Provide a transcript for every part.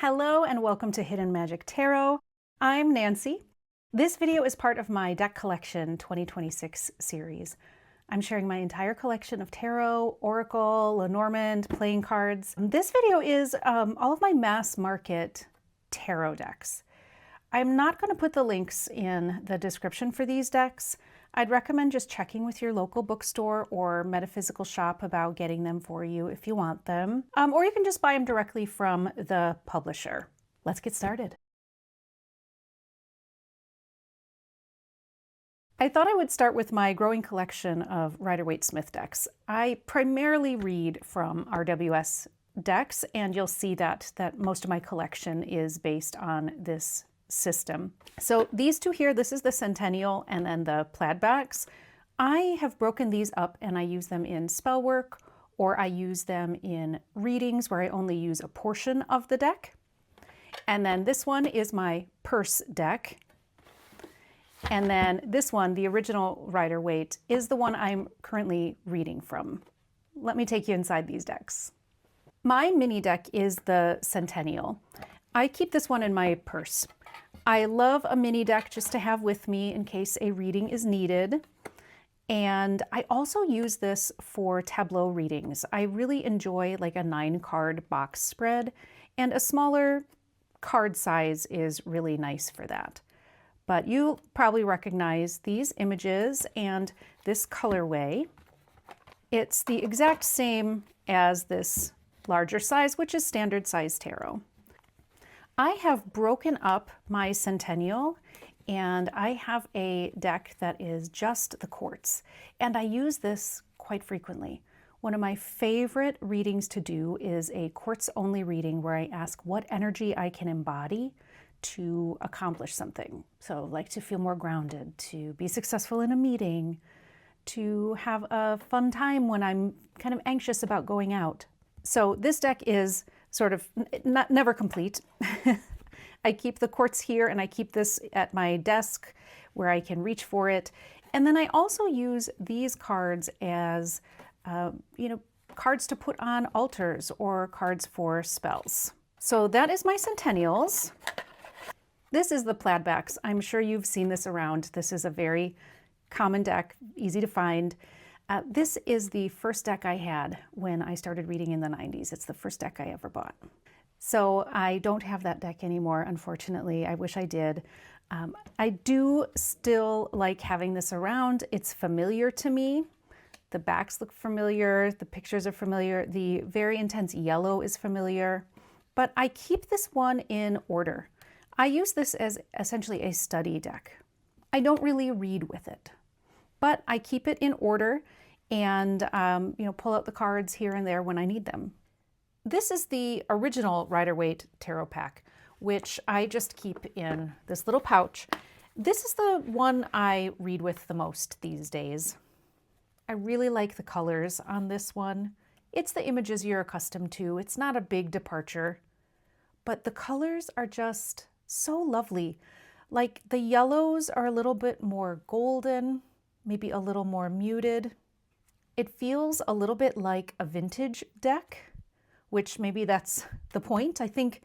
Hello and welcome to Hidden Magic Tarot. I'm Nancy. This video is part of my Deck Collection 2026 series. I'm sharing my entire collection of tarot, oracle, Lenormand, playing cards. This video is all of my mass market tarot decks. I'm not going to put the links in the description for these decks. I'd recommend just checking with your local bookstore or metaphysical shop about getting them for you if you want them. Or you can just buy them directly from the publisher. Let's get started. I thought I would start with my growing collection of Rider-Waite-Smith decks. I primarily read from RWS decks, and you'll see that most of my collection is based on this system. So these two here, this is the Centennial and then the plaid backs. I have broken these up and I use them in spell work, or I use them in readings where I only use a portion of the deck. And then this one is my purse deck. And then this one, the original Rider-Waite, is the one I'm currently reading from. Let me take you inside these decks. My mini deck is the Centennial. I keep this one in my purse. I love a mini deck just to have with me in case a reading is needed. And I also use this for tableau readings. I really enjoy like a 9-card box spread, and a smaller card size is really nice for that. But you probably recognize these images and this colorway. It's the exact same as this larger size, which is standard size tarot. I have broken up my Centennial and I have a deck that is just the quartz, and I use this quite frequently. One of my favorite readings to do is a quartz only reading where I ask what energy I can embody to accomplish something. So like to feel more grounded, to be successful in a meeting, to have a fun time when I'm kind of anxious about going out. So this deck is sort of never complete. I keep the quartz here and I keep this at my desk where I can reach for it. And then I also use these cards as, cards to put on altars or cards for spells. So that is my Centennials. This is the plaid backs. I'm sure you've seen this around. This is a very common deck, easy to find. This is the first deck I had when I started reading in the 90s. It's the first deck I ever bought. So I don't have that deck anymore, unfortunately. I wish I did. I do still like having this around. It's familiar to me. The backs look familiar. The pictures are familiar. The very intense yellow is familiar. But I keep this one in order. I use this as essentially a study deck. I don't really read with it, but I keep it in order and pull out the cards here and there when I need them. This is the original Rider-Waite tarot pack, which I just keep in this little pouch. This is the one I read with the most these days. I really like the colors on this one. It's the images you're accustomed to. It's not a big departure, but the colors are just so lovely. Like the yellows are a little bit more golden, maybe a little more muted. It feels a little bit like a vintage deck, which maybe that's the point. I think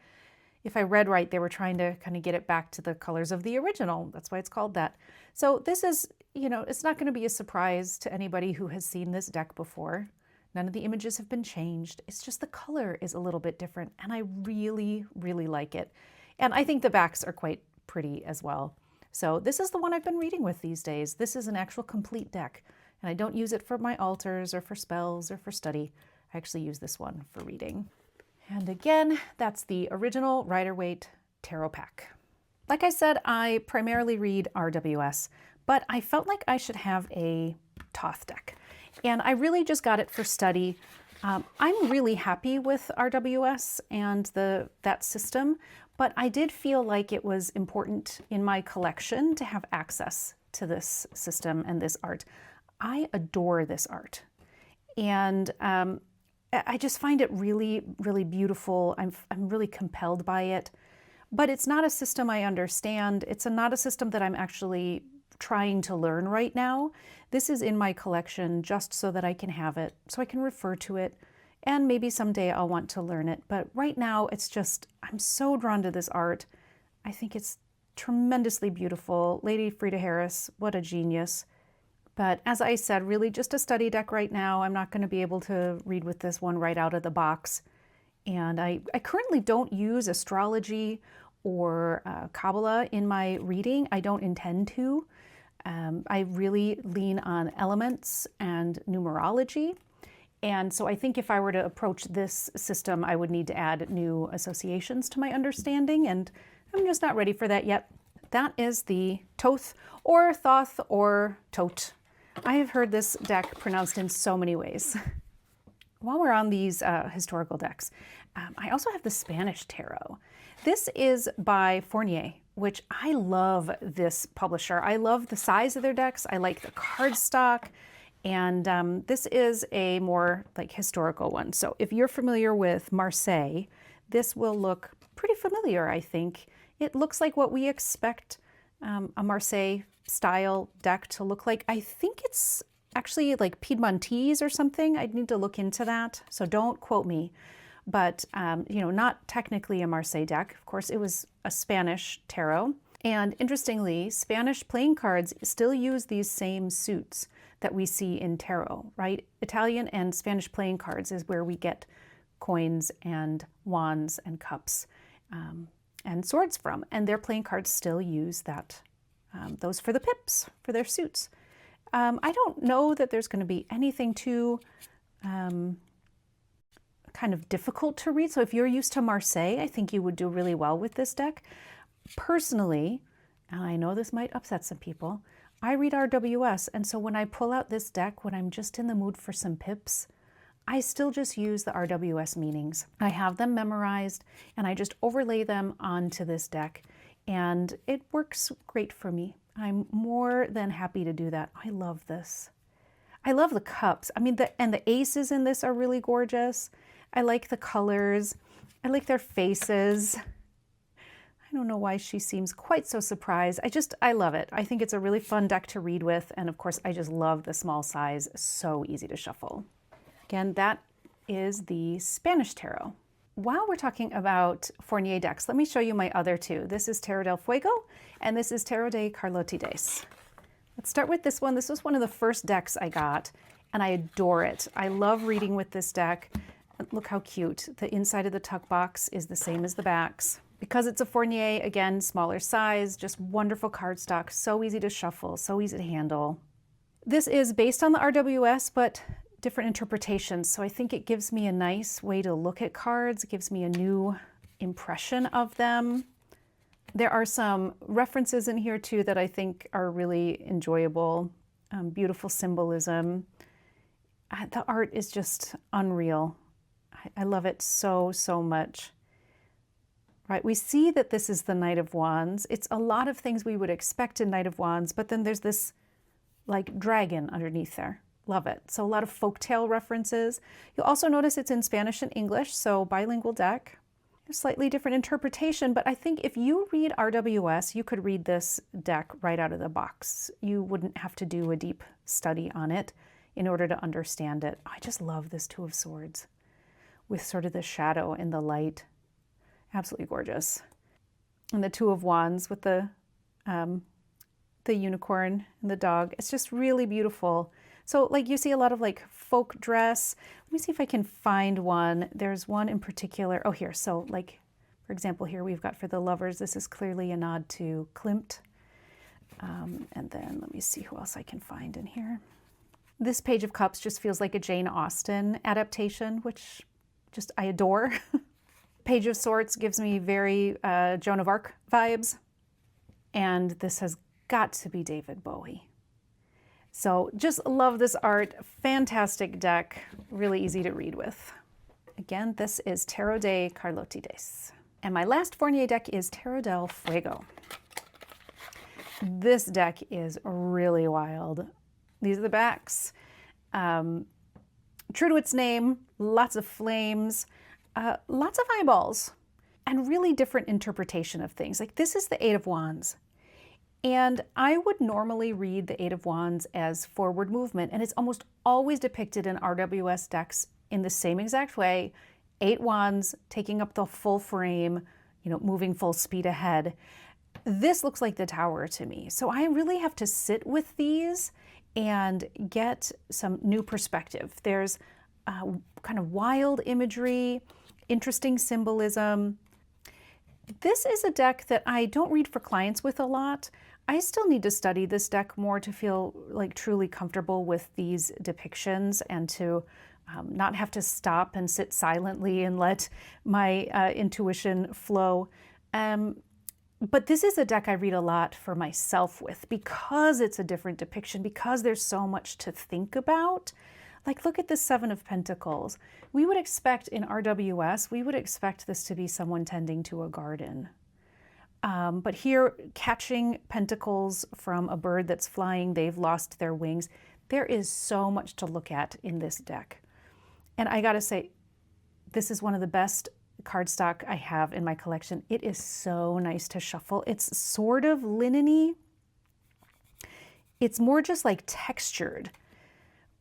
if I read right, they were trying to kind of get it back to the colors of the original. That's why it's called that. So this is, it's not going to be a surprise to anybody who has seen this deck before. None of the images have been changed. It's just the color is a little bit different, and I really, really like it. And I think the backs are quite pretty as well. So this is the one I've been reading with these days. This is an actual complete deck, and I don't use it for my altars or for spells or for study. I actually use this one for reading. And again, that's the original Rider-Waite tarot pack. Like I said, I primarily read RWS, but I felt like I should have a Thoth deck. And I really just got it for study. I'm really happy with RWS and that system, but I did feel like it was important in my collection to have access to this system and this art. I adore this art, and I just find it really, really beautiful. I'm really compelled by it, but it's not a system I understand. It's not a system that I'm actually trying to learn right now. This is in my collection just so that I can have it, so I can refer to it. and maybe someday I'll want to learn it. But right now, it's just, I'm so drawn to this art. I think it's tremendously beautiful. Lady Frida Harris, what a genius. But as I said, really just a study deck right now. I'm not going to be able to read with this one right out of the box. And I currently don't use astrology or Kabbalah in my reading. I don't intend to. I really lean on elements and numerology. And so I think if I were to approach this system, I would need to add new associations to my understanding, and I'm just not ready for that yet. That is the Thoth or Thoth or Tot. I have heard this deck pronounced in so many ways. While we're on these historical decks, I also have the Spanish Tarot. This is by Fournier, which I love this publisher. I love the size of their decks. I like the cardstock. And this is a more like historical one. So if you're familiar with Marseille, this will look pretty familiar, I think. It looks like what we expect a Marseille style deck to look like. I think it's actually like Piedmontese or something. I'd need to look into that, so don't quote me. But, you know, not technically a Marseille deck. Of course, it was a Spanish tarot. And interestingly, Spanish playing cards still use these same suits that we see in tarot, right? Italian and Spanish playing cards is where we get coins and wands and cups and swords from. And their playing cards still use that, those for the pips, for their suits. I don't know that there's going to be anything too kind of difficult to read. So if you're used to Marseille, I think you would do really well with this deck. Personally, and I know this might upset some people, I read RWS, and so when I pull out this deck, when I'm just in the mood for some pips, I still just use the RWS meanings. I have them memorized, and I just overlay them onto this deck, and it works great for me. I'm more than happy to do that. I love this. I love the cups. I mean, the aces in this are really gorgeous. I like the colors. I like their faces. I don't know why she seems quite so surprised. I love it. I think it's a really fun deck to read with. And of course, I just love the small size. So easy to shuffle. Again, that is the Spanish Tarot. While we're talking about Fournier decks, let me show you my other two. This is Tarot del Fuego, and this is Tarot de Carlotides. Let's start with this one. This was one of the first decks I got, and I adore it. I love reading with this deck. Look how cute. The inside of the tuck box is the same as the backs. Because it's a Fournier, again, smaller size, just wonderful cardstock, so easy to shuffle, so easy to handle. This is based on the RWS, but different interpretations. So I think it gives me a nice way to look at cards. It gives me a new impression of them. There are some references in here too that I think are really enjoyable. Beautiful symbolism. The art is just unreal. I love it so, so much. Right, we see that this is the Knight of Wands. It's a lot of things we would expect in Knight of Wands, but then there's this like dragon underneath there. Love it. So a lot of folktale references. You'll also notice it's in Spanish and English, so bilingual deck. A slightly different interpretation, but I think if you read RWS, you could read this deck right out of the box. You wouldn't have to do a deep study on it in order to understand it. I just love this Two of Swords with sort of the shadow and the light. Absolutely gorgeous. And the Two of Wands with the unicorn and the dog. It's just really beautiful. So like you see a lot of like folk dress. Let me see if I can find one. There's one in particular. Oh, here. So like, for example, here we've got for the lovers. This is clearly a nod to Klimt. And then let me see who else I can find in here. This Page of Cups just feels like a Jane Austen adaptation, which just I adore. Page of Swords gives me very Joan of Arc vibes. And this has got to be David Bowie. So just love this art. Fantastic deck. Really easy to read with. Again, this is Tarot de Carlotides. And my last Fournier deck is Tarot del Fuego. This deck is really wild. These are the backs. True to its name, lots of flames. Lots of eyeballs and really different interpretation of things. Like this is the Eight of Wands. And I would normally read the Eight of Wands as forward movement, and it's almost always depicted in RWS decks in the same exact way, 8 wands, taking up the full frame, you know, moving full speed ahead. This looks like the Tower to me. So I really have to sit with these and get some new perspective. There's kind of wild imagery, interesting symbolism. This is a deck that I don't read for clients with a lot. I still need to study this deck more to feel like truly comfortable with these depictions and to not have to stop and sit silently and let my intuition flow. But this is a deck I read a lot for myself with because it's a different depiction, because there's so much to think about. Like, look at the Seven of Pentacles. We would expect in RWS, we would expect this to be someone tending to a garden. But here, catching pentacles from a bird that's flying, they've lost their wings. There is so much to look at in this deck. And I gotta say, this is one of the best cardstock I have in my collection. It is so nice to shuffle. It's sort of linen-y. It's more just like textured.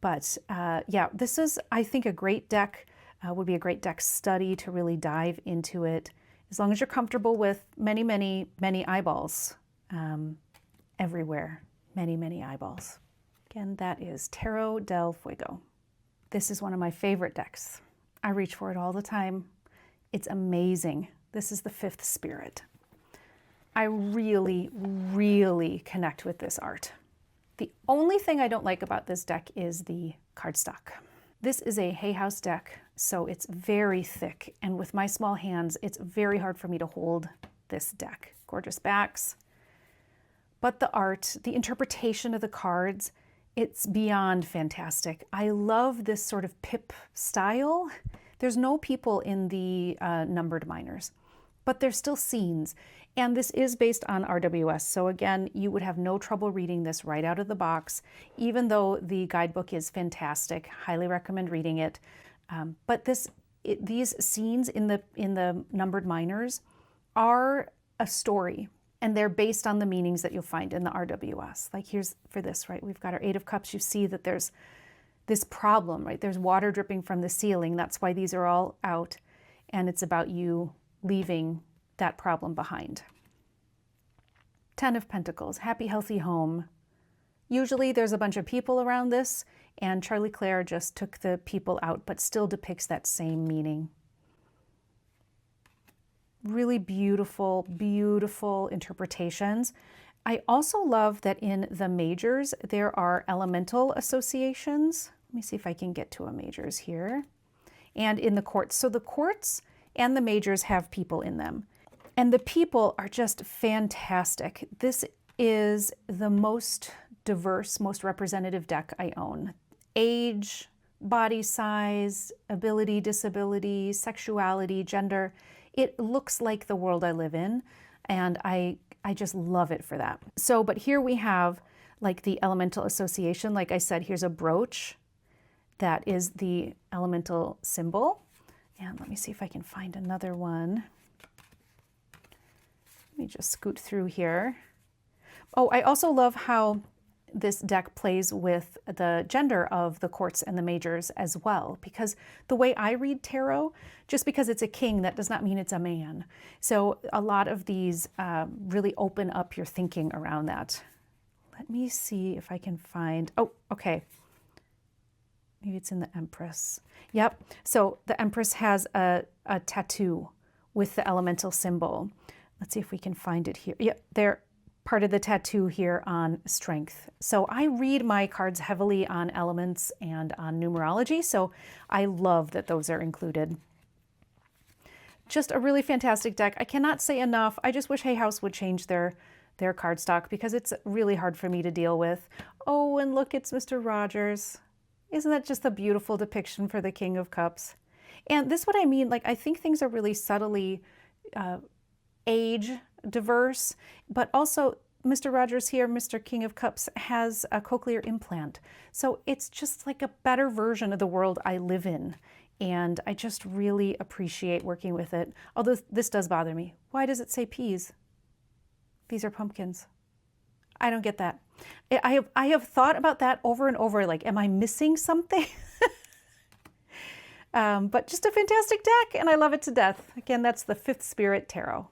But yeah, this is, I think, a great deck, would be a great deck study to really dive into it, as long as you're comfortable with many, many, many eyeballs everywhere. Many, many eyeballs. Again, that is Tarot del Fuego. This is one of my favorite decks. I reach for it all the time. It's amazing. This is the Fifth Spirit. I really, really connect with this art. The only thing I don't like about this deck is the cardstock. This is a Hay House deck, so it's very thick, and with my small hands, it's very hard for me to hold this deck. Gorgeous backs, but the art, the interpretation of the cards, it's beyond fantastic. I love this sort of pip style. There's no people in the numbered minors, but there's still scenes. And this is based on RWS. So again, you would have no trouble reading this right out of the box, even though the guidebook is fantastic. Highly recommend reading it. But these scenes in the numbered minors are a story, and they're based on the meanings that you'll find in the RWS. Like here's for this, right? We've got our Eight of Cups. You see that there's this problem, right? There's water dripping from the ceiling. That's why these are all out. And it's about you leaving that problem behind. Ten of Pentacles, happy, healthy home. Usually there's a bunch of people around this, and Charlie Clare just took the people out, but still depicts that same meaning. Really beautiful, beautiful interpretations. I also love that in the majors, there are elemental associations. Let me see if I can get to a majors here. And in the courts. So the courts and the majors have people in them. And the people are just fantastic. This is the most diverse, most representative deck I own. Age, body size, ability, disability, sexuality, gender. It looks like the world I live in, and I just love it for that. So, but here we have like the elemental association. Like I said, here's a brooch. That is the elemental symbol. And let me see if I can find another one. Let me just scoot through here. Oh, I also love how this deck plays with the gender of the courts and the majors as well, because the way I read tarot, just because it's a king, that does not mean it's a man. So a lot of these really open up your thinking around that. Let me see if I can find, oh, okay. Maybe it's in the Empress. Yep, so the Empress has a tattoo with the elemental symbol. Let's see if we can find it here. Yep, they're part of the tattoo here on strength. So I read my cards heavily on elements and on numerology, so I love that those are included. Just a really fantastic deck. I cannot say enough. I just wish Hay House would change their cardstock because it's really hard for me to deal with. Oh, and look, it's Mr. Rogers. Isn't that just a beautiful depiction for the King of Cups? And this is what I mean, like I think things are really subtly age diverse, but also Mr. Rogers here, Mr. King of Cups, has a cochlear implant. So it's just like a better version of the world I live in. And I just really appreciate working with it. Although this does bother me. Why does it say peas? These are pumpkins. I don't get that. I have thought about that over and over, like, am I missing something? But just a fantastic deck, and I love it to death. Again, that's the Fifth Spirit Tarot.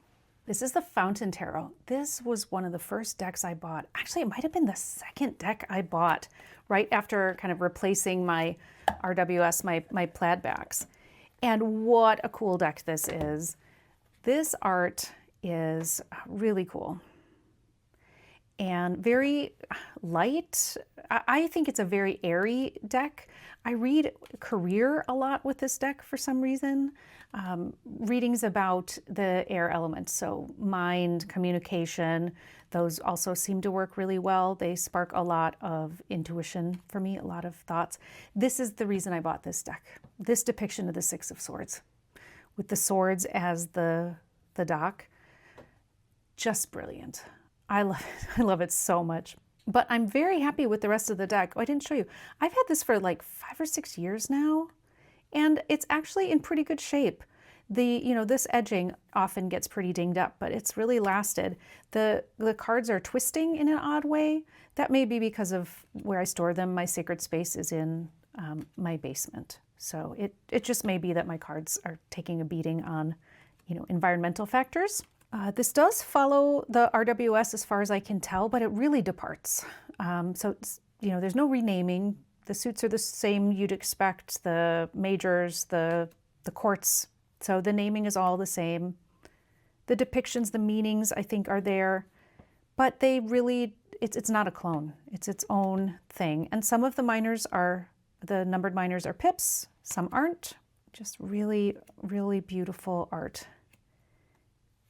This is the Fountain Tarot. This was one of the first decks I bought. Actually, it might have been the second deck I bought right after kind of replacing my RWS, my plaid backs. And what a cool deck this is. This art is really cool and very light. I think it's a very airy deck. I read career a lot with this deck for some reason. Readings about the air elements, so mind, communication, those also seem to work really well. They spark a lot of intuition for me, a lot of thoughts. This is the reason I bought this deck. This depiction of the Six of Swords, with the swords as the dock, just brilliant. I love it. I love it so much. But I'm very happy with the rest of the deck. Oh, I didn't show you. I've had this for like 5 or 6 years now, and it's actually in pretty good shape. This edging often gets pretty dinged up, but it's really lasted. The cards are twisting in an odd way. That may be because of where I store them. My sacred space is in my basement. So it just may be that my cards are taking a beating on, environmental factors. This does follow the RWS as far as I can tell, but it really departs. So it's, there's no renaming. The suits are the same you'd expect, the majors, the courts. So the naming is all the same. The depictions, the meanings, I think, are there, but they really, it's not a clone. It's its own thing. And some of the numbered minors are pips, some aren't. Just really, really beautiful art.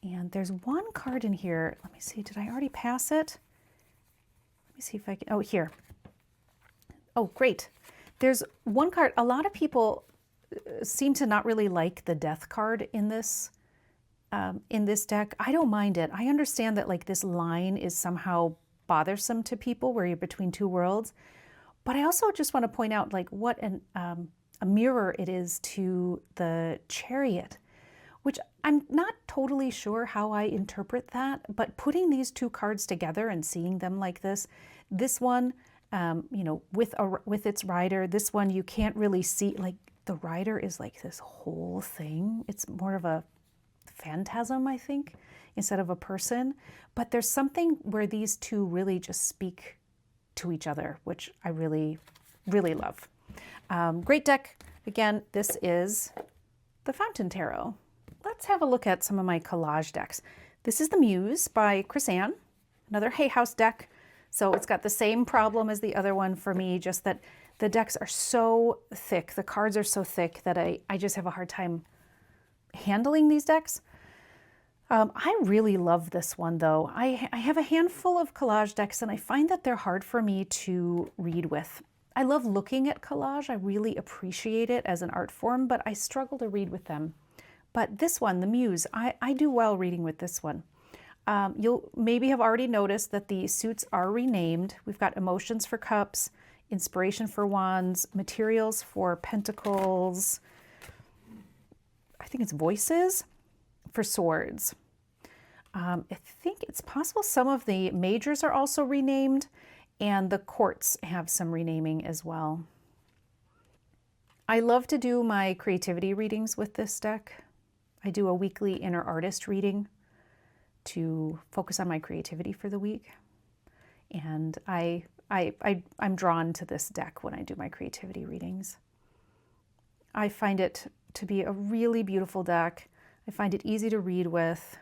And there's one card in here. Let me see, did I already pass it? Let me see if I can, oh, here. Oh, great. There's one card. A lot of people seem to not really like the death card in this deck. I don't mind it. I understand that like this line is somehow bothersome to people where you're between two worlds. But I also just want to point out like what a mirror it is to the Chariot, which I'm not totally sure how I interpret that, but putting these two cards together and seeing them like this one, with its rider, this one you can't really see, like the rider is like this whole thing. It's more of a phantasm, I think, instead of a person. But there's something where these two really just speak to each other, which I really, really love. Great deck. Again, this is the Fountain Tarot. Let's have a look at some of my collage decks. This is the Muse by Chris Ann, another Hay House deck. So it's got the same problem as the other one for me, just that the decks are so thick, the cards are so thick that I just have a hard time handling these decks. I really love this one though. I have a handful of collage decks and I find that they're hard for me to read with. I love looking at collage. I really appreciate it as an art form, but I struggle to read with them. But this one, the Muse, I do well reading with this one. You'll maybe have already noticed that the suits are renamed. We've got Emotions for Cups, Inspiration for Wands, Materials for Pentacles, I think it's Voices for Swords. I think it's possible some of the majors are also renamed, and the courts have some renaming as well. I love to do my creativity readings with this deck. I do a weekly inner artist reading to focus on my creativity for the week. And I'm drawn to this deck when I do my creativity readings. I find it to be a really beautiful deck. I find it easy to read with.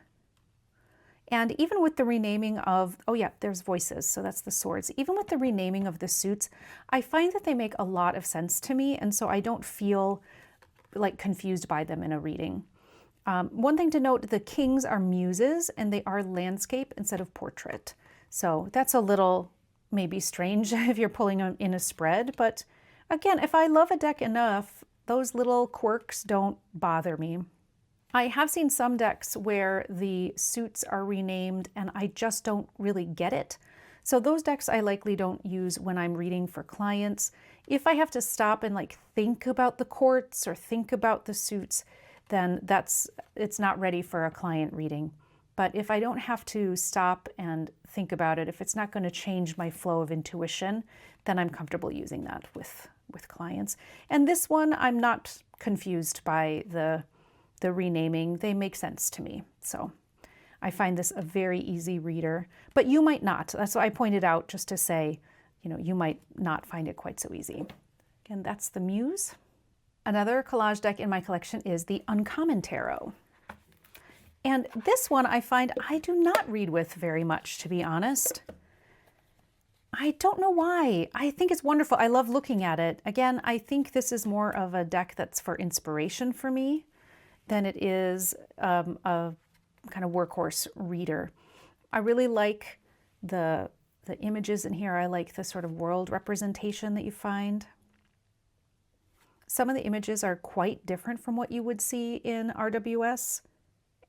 And even with the renaming of, oh yeah, there's Voices, so that's the swords. Even with the renaming of the suits, I find that they make a lot of sense to me, and so I don't feel like confused by them in a reading. One thing to note, the kings are muses and they are landscape instead of portrait. So that's a little maybe strange if you're pulling them in a spread, but again, if I love a deck enough, those little quirks don't bother me. I have seen some decks where the suits are renamed and I just don't really get it. So those decks I likely don't use when I'm reading for clients. If I have to stop and like think about the courts or think about the suits, then it's not ready for a client reading. But if I don't have to stop and think about it, if it's not going to change my flow of intuition, then I'm comfortable using that with with clients. And this one, I'm not confused by the renaming. They make sense to me. So I find this a very easy reader, but you might not. That's why I pointed out, just to say, you know, you might not find it quite so easy. Again, that's the Muse. Another collage deck in my collection is the Uncommon Tarot. And this one I find I do not read with very much, to be honest. I don't know why. I think it's wonderful. I love looking at it. Again, I think this is more of a deck that's for inspiration for me than it is a kind of workhorse reader. I really like the images in here. I like the sort of world representation that you find. Some of the images are quite different from what you would see in RWS,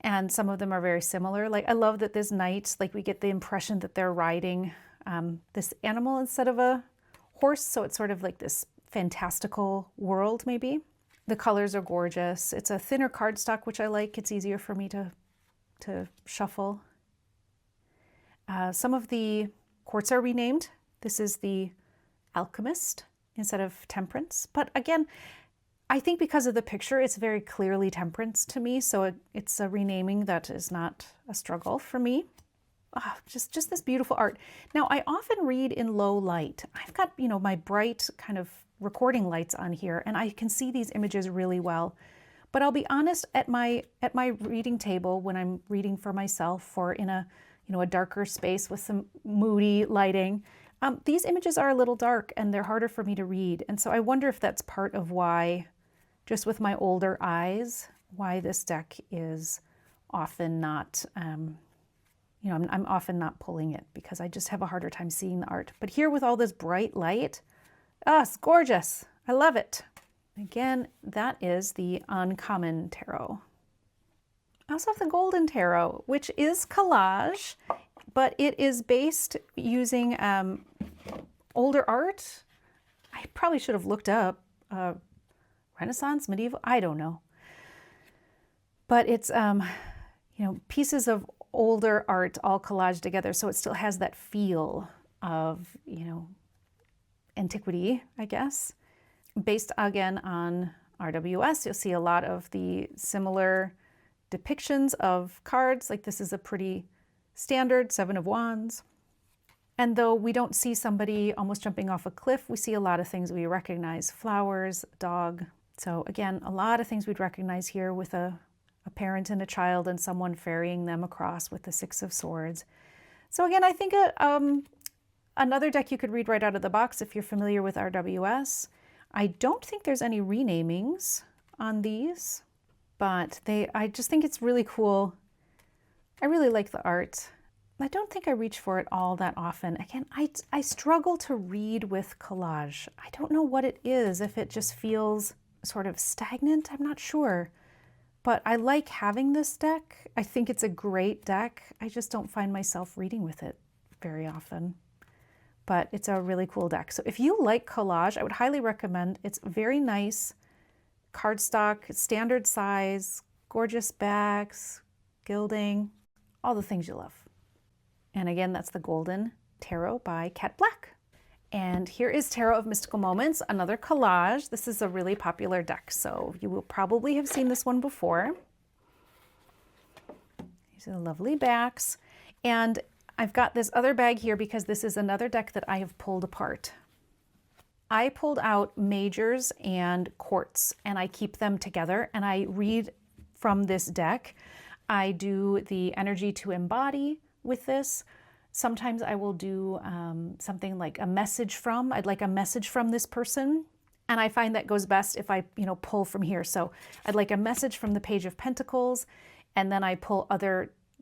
and some of them are very similar. Like, I love that this knight, like, we get the impression that they're riding this animal instead of a horse, so it's sort of like this fantastical world, maybe. The colors are gorgeous. It's a thinner cardstock, which I like. It's easier for me to shuffle. Some of the quartz are renamed. This is the Alchemist instead of Temperance. But again, I think because of the picture, it's very clearly Temperance to me. So it's a renaming that is not a struggle for me. Just this beautiful art. Now, I often read in low light. I've got, you know, my bright kind of recording lights on here, and I can see these images really well. But I'll be honest, at my reading table, when I'm reading for myself or in a, you know, a darker space with some moody lighting, these images are a little dark and they're harder for me to read. And so I wonder if that's part of why, just with my older eyes, why this deck is often not, you know, I'm often not pulling it because I just have a harder time seeing the art. But here with all this bright light, it's gorgeous. I love it. Again, that is the Uncommon Tarot. I also have the Golden Tarot, which is collage, but it is based using older art. I probably should have looked up Renaissance, medieval, I don't know. But it's, you know, pieces of older art all collaged together, so it still has that feel of, you know, antiquity, I guess. Based again on RWS, you'll see a lot of the similar depictions of cards. Like, this is a pretty standard Seven of Wands. And though we don't see somebody almost jumping off a cliff, we see a lot of things we recognize. Flowers, dog. So again, a lot of things we'd recognize here with a parent and a child and someone ferrying them across with the Six of Swords. So again, I think another deck you could read right out of the box if you're familiar with RWS. I don't think there's any renamings on these, but I just think it's really cool. I really like the art. I don't think I reach for it all that often. Again, I struggle to read with collage. I don't know what it is, if it just feels sort of stagnant, I'm not sure. But I like having this deck. I think it's a great deck. I just don't find myself reading with it very often. But it's a really cool deck. So if you like collage, I would highly recommend. It's very nice, cardstock, standard size, gorgeous backs, gilding, all the things you love. And again, that's the Golden Tarot by Cat Black. And here is Tarot of Mystical Moments, another collage. This is a really popular deck, so you will probably have seen this one before. These are the lovely backs. And I've got this other bag here because this is another deck that I have pulled apart. I pulled out majors and quartz, and I keep them together, and I read from this deck. I do the energy to embody with this. Sometimes I will do something like a message from, I'd like a message from this person. And I find that goes best if I, you know, pull from here. So I'd like a message from the Page of Pentacles, and then I pull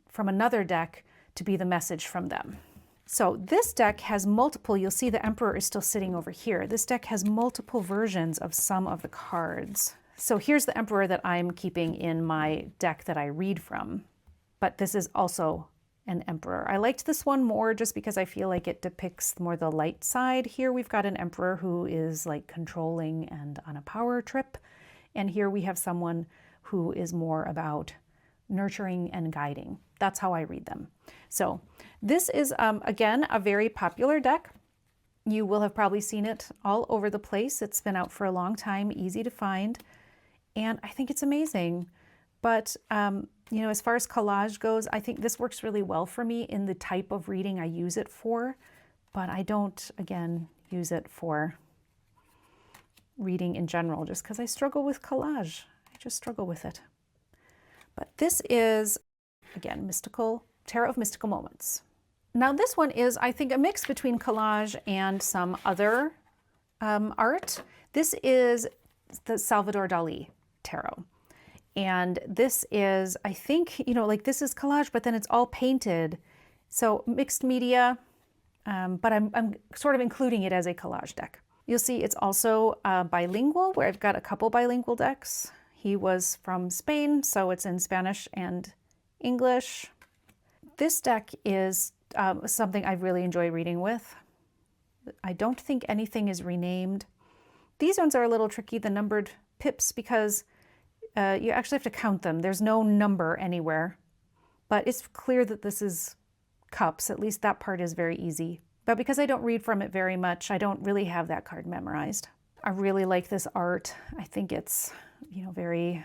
from another deck to be the message from them. So this deck has multiple, you'll see the Emperor is still sitting over here. This deck has multiple versions of some of the cards. So here's the Emperor that I'm keeping in my deck that I read from. But this is also an Emperor. I liked this one more just because I feel like it depicts more the light side. Here we've got an Emperor who is like controlling and on a power trip. And here we have someone who is more about nurturing and guiding. That's how I read them. So this is, again, a very popular deck. You will have probably seen it all over the place. It's been out for a long time, easy to find, and I think it's amazing. But, you know, as far as collage goes, I think this works really well for me in the type of reading I use it for, but I don't, again, use it for reading in general, just because I struggle with collage. I just struggle with it. But this is, again, Tarot of Mystical Moments. Now this one is, I think, a mix between collage and some other art. This is the Salvador Dali Tarot. And this is, I think, you know, like this is collage, but then it's all painted. So mixed media, but I'm sort of including it as a collage deck. You'll see it's also bilingual, where I've got a couple bilingual decks. He was from Spain, so it's in Spanish and English. This deck is something I really enjoy reading with. I don't think anything is renamed. These ones are a little tricky, the numbered pips, because you actually have to count them. There's no number anywhere, but it's clear that this is cups. At least that part is very easy. But because I don't read from it very much, I don't really have that card memorized. I really like this art. I think it's, you know, very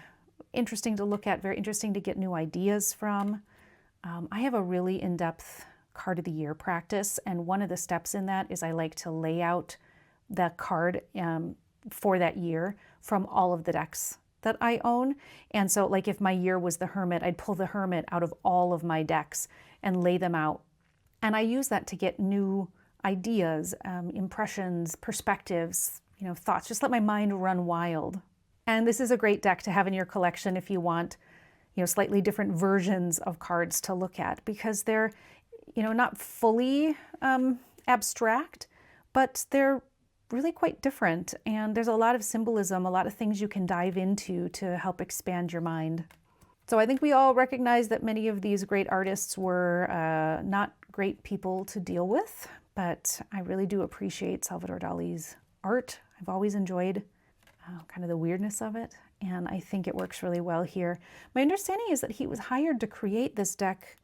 interesting to look at, very interesting to get new ideas from. I have a really in-depth card of the year practice, and one of the steps in that is I like to lay out the card for that year from all of the decks that I own. And so like if my year was the Hermit, I'd pull the Hermit out of all of my decks and lay them out. And I use that to get new ideas, impressions, perspectives, you know, thoughts, just let my mind run wild. And this is a great deck to have in your collection if you want, you know, slightly different versions of cards to look at, because they're, you know, not fully abstract, but they're really quite different. And there's a lot of symbolism, a lot of things you can dive into to help expand your mind. So I think we all recognize that many of these great artists were not great people to deal with, but I really do appreciate Salvador Dali's art. I've always enjoyed kind of the weirdness of it, and I think it works really well here. My understanding is that he was hired to create this deck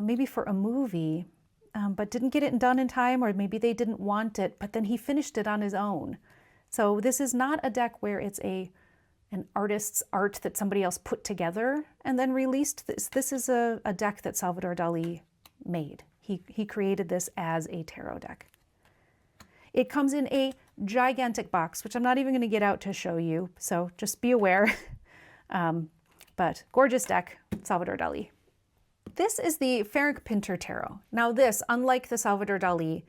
maybe for a movie, but didn't get it done in time, or maybe they didn't want it, but then he finished it on his own. So this is not a deck where it's an artist's art that somebody else put together and then released. This is a deck that Salvador Dali made. He created this as a tarot deck. It comes in a gigantic box, which I'm not even going to get out to show you, so just be aware. But gorgeous deck, Salvador Dali. This is the Ferenc Pinter Tarot. Now this, unlike the Salvador Dali,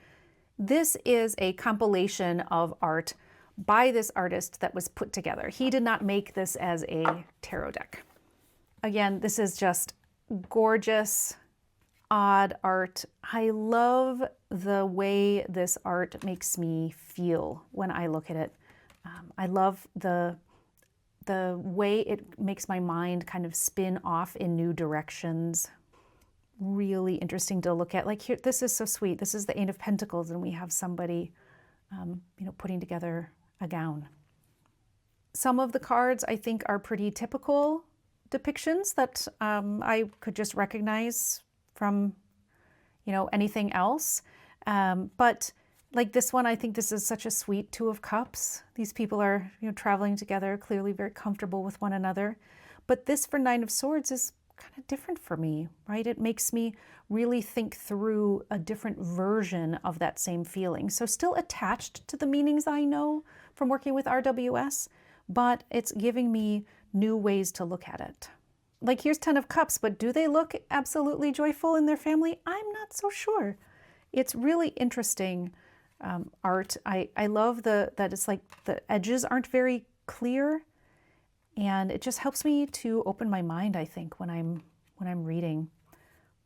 this is a compilation of art by this artist that was put together. He did not make this as a tarot deck. Again, this is just gorgeous, odd art. I love the way this art makes me feel when I look at it. I love the way it makes my mind kind of spin off in new directions. Really interesting to look at. Like here, this is so sweet. This is the Eight of Pentacles, and we have somebody, you know, putting together a gown. Some of the cards I think are pretty typical depictions that I could just recognize from, you know, anything else. But like this one, I think this is such a sweet Two of Cups. These people are, you know, traveling together, clearly very comfortable with one another. But this for Nine of Swords is kind of different for me, right? It makes me really think through a different version of that same feeling. So still attached to the meanings I know from working with RWS, but it's giving me new ways to look at it. Like here's 10 of Cups, but do they look absolutely joyful in their family? I'm not so sure. It's really interesting art. I love that it's like the edges aren't very clear, and it just helps me to open my mind, I think, when I'm reading.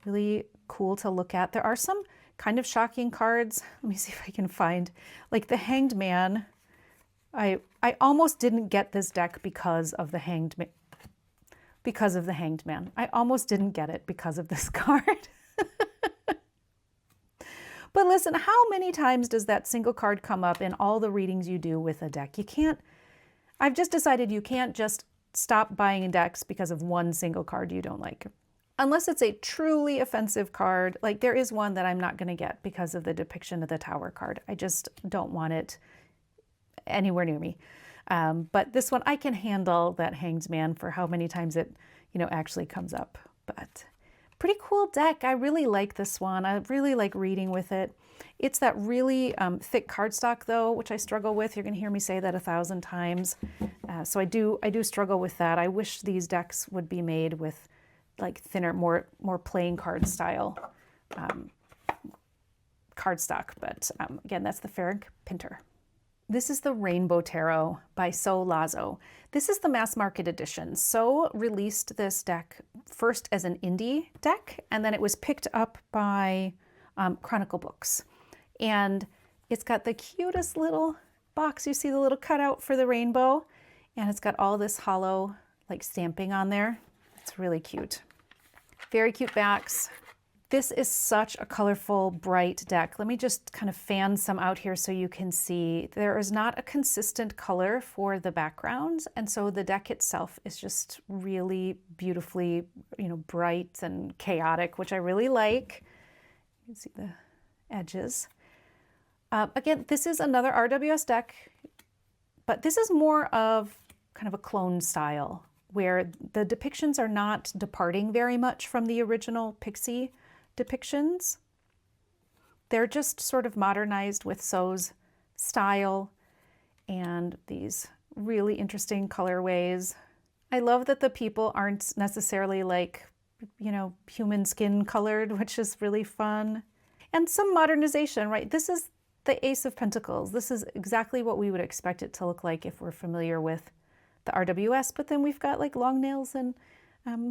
Really cool to look at. There are some kind of shocking cards. Let me see if I can find, like the Hanged Man. I almost didn't get this deck because of the Hanged Man. Because of the Hanged Man. I almost didn't get it because of this card. But listen, how many times does that single card come up in all the readings you do with a deck? You can't, I've just decided you can't just stop buying decks because of one single card you don't like. unless it's a truly offensive card. Like there is one that I'm not going to get because of the depiction of the Tower card. I just don't want it anywhere near me. But this one I can handle that Hanged Man for how many times it, actually comes up. But pretty cool deck. I really like this one. I really like reading with it. It's that really thick cardstock though, which I struggle with. You're going to hear me say that 1,000 times. So I do struggle with that. I wish these decks would be made with like thinner, more playing card style cardstock. But again, that's the Ferenc Pinter. This is the Rainbow Tarot by So Lazo. This is the mass market edition. So released this deck first as an indie deck, and then it was picked up by Chronicle Books. And it's got the cutest little box. You see the little cutout for the rainbow, and it's got all this hollow like stamping on there. It's really cute. Very cute backs. This is such a colorful, bright deck. Let me just kind of fan some out here so you can see. There is not a consistent color for the backgrounds, and so the deck itself is just really beautifully, bright and chaotic, which I really like. You can see the edges. Again, this is another RWS deck, but this is more of kind of a clone style, where the depictions are not departing very much from the original Pixie depictions. They're just sort of modernized with So's style and these really interesting colorways. I love that the people aren't necessarily like, human skin colored, which is really fun. And some modernization, right? This is the Ace of Pentacles. This is exactly what we would expect it to look like if we're familiar with the RWS, but then we've got like long nails and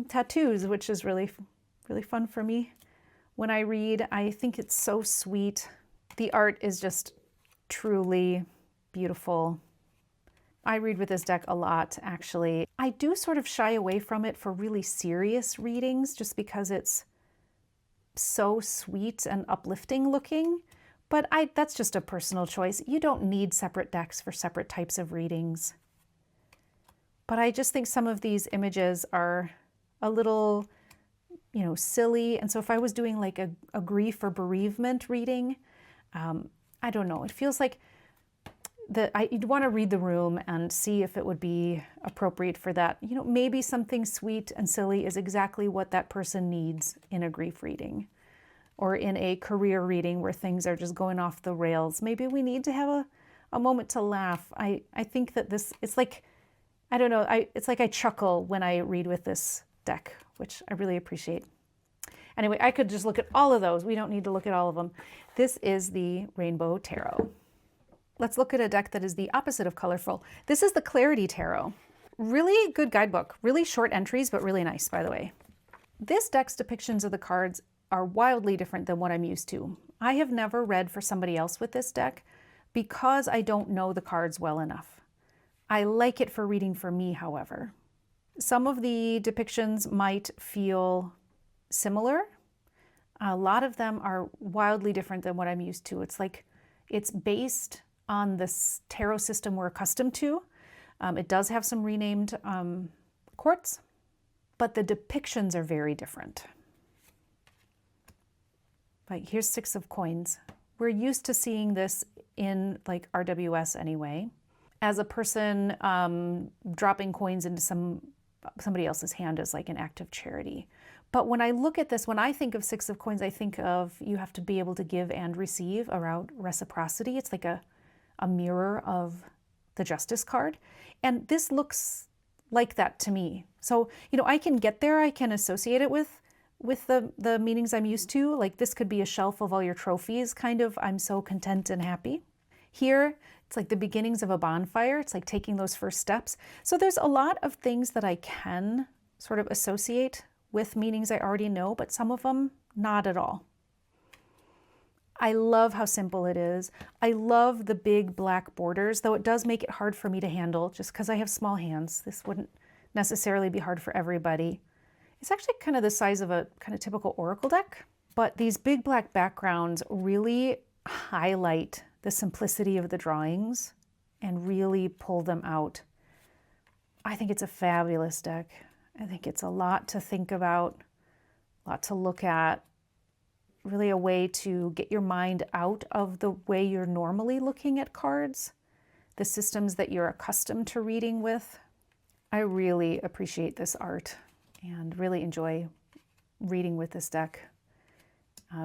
tattoos, which is really, really fun for me. When I read, I think it's so sweet. The art is just truly beautiful. I read with this deck a lot, actually. I do sort of shy away from it for really serious readings just because it's so sweet and uplifting looking, but that's just a personal choice. You don't need separate decks for separate types of readings. But I just think some of these images are a little silly. And so if I was doing like a grief or bereavement reading, I don't know, it feels like you'd want to read the room and see if it would be appropriate for that. Maybe something sweet and silly is exactly what that person needs in a grief reading or in a career reading where things are just going off the rails. Maybe we need to have a moment to laugh. I think that it's like, I don't know, it's like I chuckle when I read with this deck, which I really appreciate. Anyway, I could just look at all of those. We don't need to look at all of them. This is the Rainbow Tarot. Let's look at a deck that is the opposite of colorful. This is the Clarity Tarot. Really good guidebook. Really short entries, but really nice, by the way. This deck's depictions of the cards are wildly different than what I'm used to. I have never read for somebody else with this deck because I don't know the cards well enough. I like it for reading for me, however. Some of the depictions might feel similar. A lot of them are wildly different than what I'm used to. It's like it's based on this tarot system we're accustomed to. It does have some renamed courts, but the depictions are very different. Like here's 6 of Coins. We're used to seeing this in like RWS anyway, as a person dropping coins into somebody else's hand as like an act of charity. But when I look at this, when I think of 6 of Coins, I think of you have to be able to give and receive around reciprocity. It's like a mirror of the Justice card. And this looks like that to me. So, I can get there. I can associate it with the meanings I'm used to. Like this could be a shelf of all your trophies, kind of, I'm so content and happy. Here, it's like the beginnings of a bonfire. It's like taking those first steps. So there's a lot of things that I can sort of associate with meanings I already know, but some of them not at all. I love how simple it is. I love the big black borders, though it does make it hard for me to handle just because I have small hands. This wouldn't necessarily be hard for everybody. It's actually kind of the size of a kind of typical oracle deck, but these big black backgrounds really highlight the simplicity of the drawings and really pull them out. I think it's a fabulous deck. I think it's a lot to think about a lot to look at, really a way to get your mind out of the way you're normally looking at cards, the systems that you're accustomed to reading with. I really appreciate this art and really enjoy reading with this deck.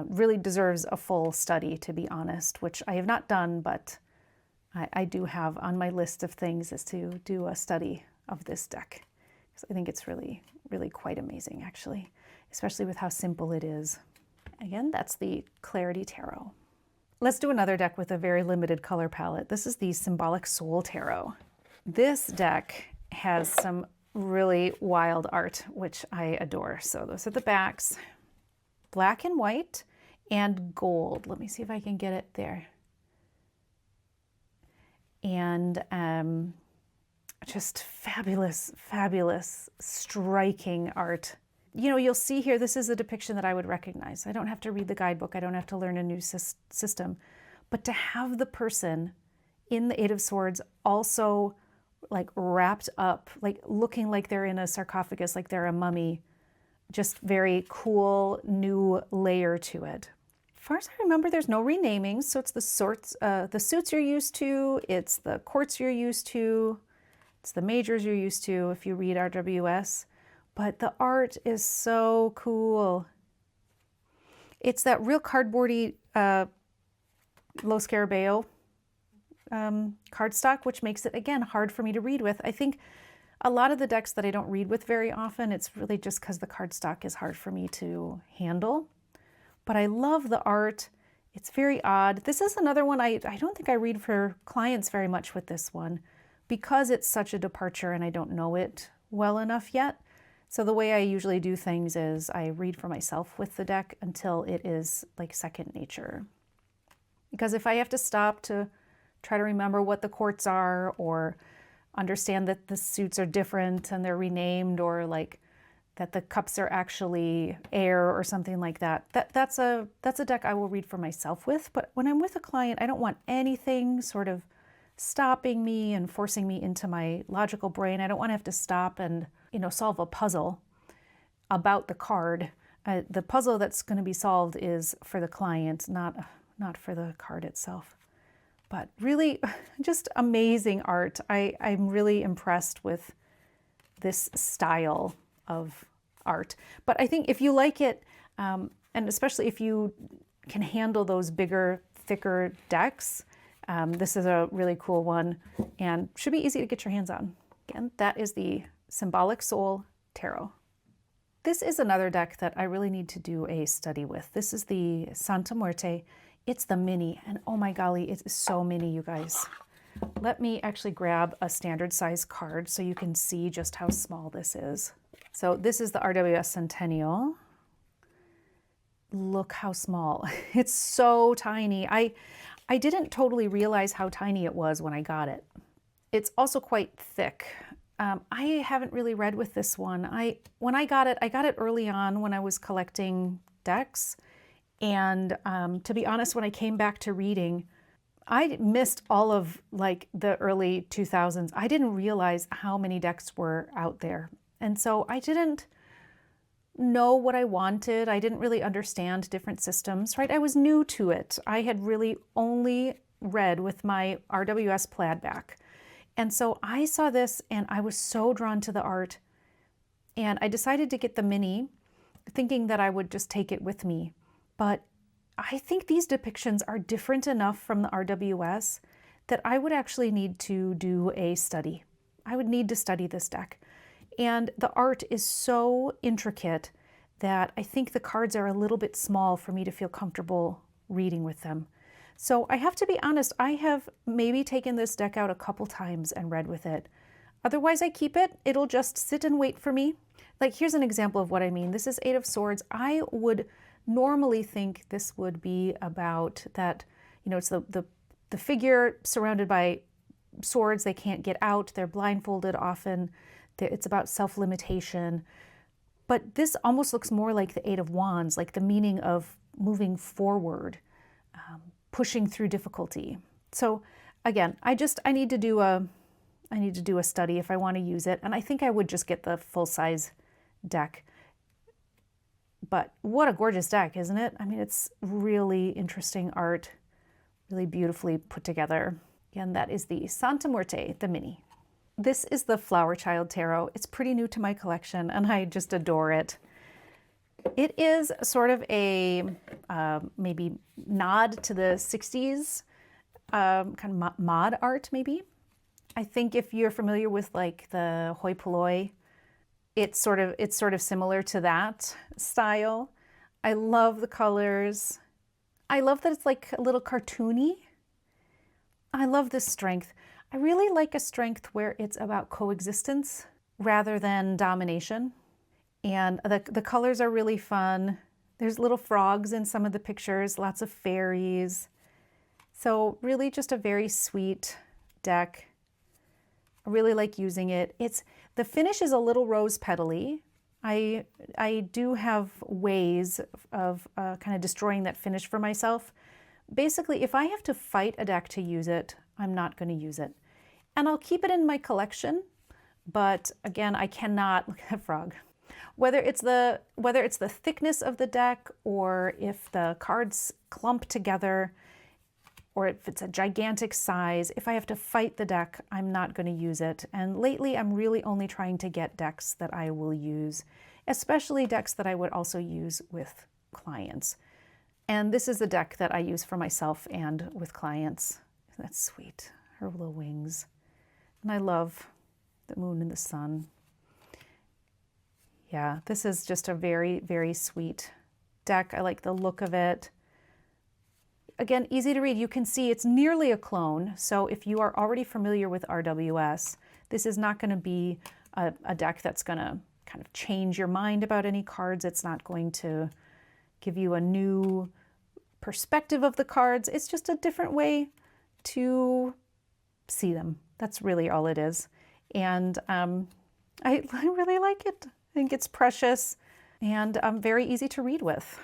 Really deserves a full study, to be honest, which I have not done, but I do have on my list of things is to do a study of this deck. Because I think it's really, really quite amazing, actually, especially with how simple it is. Again, that's the Clarity Tarot. Let's do another deck with a very limited color palette. This is the Symbolic Soul Tarot. This deck has some really wild art, which I adore. So those are the backs, black and white and gold. Let me see if I can get it there. And just fabulous, fabulous, striking art. You know, you'll see here, this is a depiction that I would recognize. I don't have to read the guidebook. I don't have to learn a new system. But to have the person in the Eight of Swords also like wrapped up, like looking like they're in a sarcophagus, like they're a mummy, just very cool new layer to it. As far as I remember, there's no renaming. So it's the suits you're used to. It's the courts you're used to. It's the majors you're used to if you read RWS. But the art is so cool. It's that real cardboardy Lo Scarabeo cardstock, which makes it, again, hard for me to read with. I think a lot of the decks that I don't read with very often, it's really just because the cardstock is hard for me to handle. But I love the art. It's very odd. This is another one I don't think I read for clients very much with this one because it's such a departure and I don't know it well enough yet. So the way I usually do things is I read for myself with the deck until it is like second nature. Because if I have to stop to try to remember what the courts are or understand that the suits are different and they're renamed, or like that the cups are actually air or something like that, that's a deck I will read for myself with. But when I'm with a client, I don't want anything sort of stopping me and forcing me into my logical brain. I don't want to have to stop and, you know, solve a puzzle about the card. The puzzle that's going to be solved is for the client, not for the card itself. But really just amazing art. I'm really impressed with this style of art. But I think if you like it, and especially if you can handle those bigger, thicker decks, this is a really cool one and should be easy to get your hands on. Again, that is the Symbolic Soul Tarot. This is another deck that I really need to do a study with. This is the Santa Muerte. It's the mini, and oh my golly, it's so mini, you guys. Let me actually grab a standard size card so you can see just how small this is. So this is the RWS Centennial. Look how small. It's so tiny. I didn't totally realize how tiny it was when I got it. It's also quite thick. I haven't really read with this one. When I got it early on when I was collecting decks. And to be honest, when I came back to reading, I missed all of like the early 2000s. I didn't realize how many decks were out there. And so I didn't know what I wanted. I didn't really understand different systems, right? I was new to it. I had really only read with my RWS plaid back. And so I saw this and I was so drawn to the art. And I decided to get the mini, thinking that I would just take it with me. But I think these depictions are different enough from the RWS that I would actually need to do a study. I would need to study this deck. And the art is so intricate that I think the cards are a little bit small for me to feel comfortable reading with them. So I have to be honest, I have maybe taken this deck out a couple times and read with it. Otherwise I keep it. It'll just sit and wait for me. Like here's an example of what I mean. This is Eight of Swords. I would normally think this would be about that, you know, it's the figure surrounded by swords. They can't get out. They're blindfolded often. It's about self-limitation. But this almost looks more like the Eight of Wands, like the meaning of moving forward, pushing through difficulty. So again, I need to do a study if I want to use it. And I think I would just get the full-size deck. But what a gorgeous deck, isn't it? I mean, it's really interesting art, really beautifully put together. Again, that is the Santa Muerte, the mini. This is the Flower Child Tarot. It's pretty new to my collection, and I just adore it. It is sort of a maybe nod to the 60s kind of mod art, maybe. I think if you're familiar with like the hoi polloi, it's sort of similar to that style. I love the colors. I love that it's like a little cartoony. I love this strength. I really like a strength where it's about coexistence rather than domination. And the colors are really fun. There's little frogs in some of the pictures, lots of fairies. So really just a very sweet deck. I really like using it. The finish is a little rose petally. I do have ways of kind of destroying that finish for myself. Basically, if I have to fight a deck to use it, I'm not going to use it. And I'll keep it in my collection, but again, I cannot, look at that frog. Whether it's the thickness of the deck, or if the cards clump together, or if it's a gigantic size, if I have to fight the deck, I'm not going to use it. And lately, I'm really only trying to get decks that I will use, especially decks that I would also use with clients. And this is the deck that I use for myself and with clients. Isn't that sweet? Her little wings. And I love the moon and the sun. Yeah, this is just a very, very sweet deck. I like the look of it. Again, easy to read. You can see it's nearly a clone. So if you are already familiar with RWS, this is not going to be a deck that's going to kind of change your mind about any cards. It's not going to give you a new perspective of the cards. It's just a different way to see them. That's really all it is. And I really like it. I think it's precious and very easy to read with.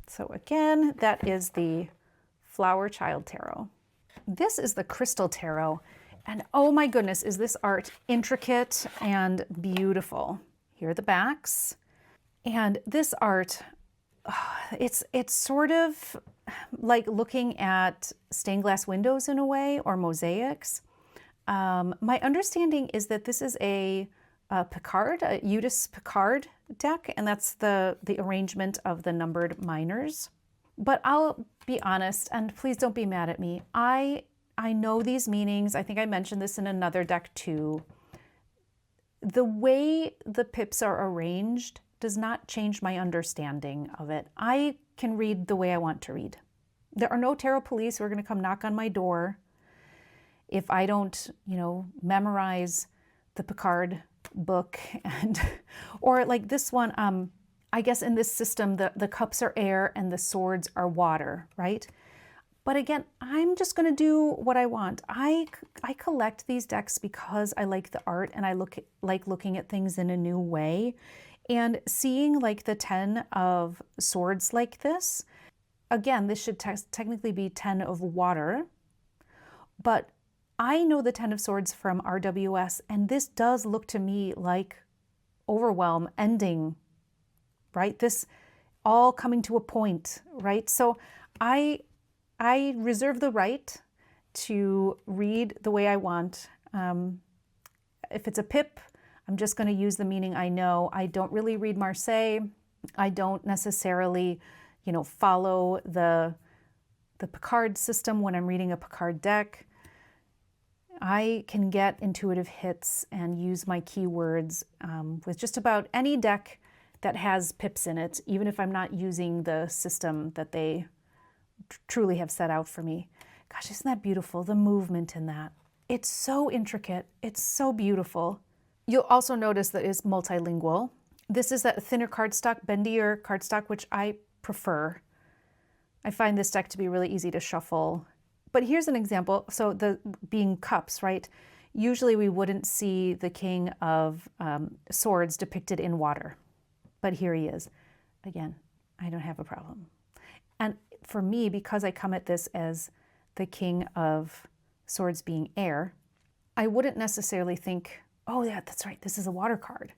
So again, that is the Flower Child Tarot. This is the Crystal Tarot. And oh my goodness, is this art intricate and beautiful. Here are the backs. And this art, it's sort of like looking at stained glass windows in a way, or mosaics. My understanding is that this is a Picard, a Eudes Picard deck, and that's the arrangement of the numbered minors. But I'll be honest, and please don't be mad at me. I know these meanings. I think I mentioned this in another deck too. The way the pips are arranged does not change my understanding of it. I can read the way I want to read. There are no tarot police who are going to come knock on my door if I don't, memorize the Picard book. And or like this one, I guess in this system, the cups are air and the swords are water, right? But again, I'm just going to do what I want. I collect these decks because I like the art and I like looking at things in a new way. And seeing like the 10 of swords like this, again, this should technically be 10 of water, but I know the 10 of swords from RWS, and this does look to me like overwhelm, ending, right? This all coming to a point, right? So I reserve the right to read the way I want. If it's a pip, I'm just going to use the meaning I know. I don't really read Marseille. I don't necessarily, follow the Picard system when I'm reading a Picard deck. I can get intuitive hits and use my keywords with just about any deck that has pips in it, even if I'm not using the system that they truly have set out for me. Gosh, isn't that beautiful? The movement in that. It's so intricate. It's so beautiful. You'll also notice that it's multilingual. This is that thinner cardstock, bendier cardstock, which I prefer. I find this deck to be really easy to shuffle. But here's an example. So the being cups, right? Usually we wouldn't see the King of Swords depicted in water. But here he is. Again, I don't have a problem. And for me, because I come at this as the King of Swords being air, I wouldn't necessarily think, oh yeah, that's right, this is a water card.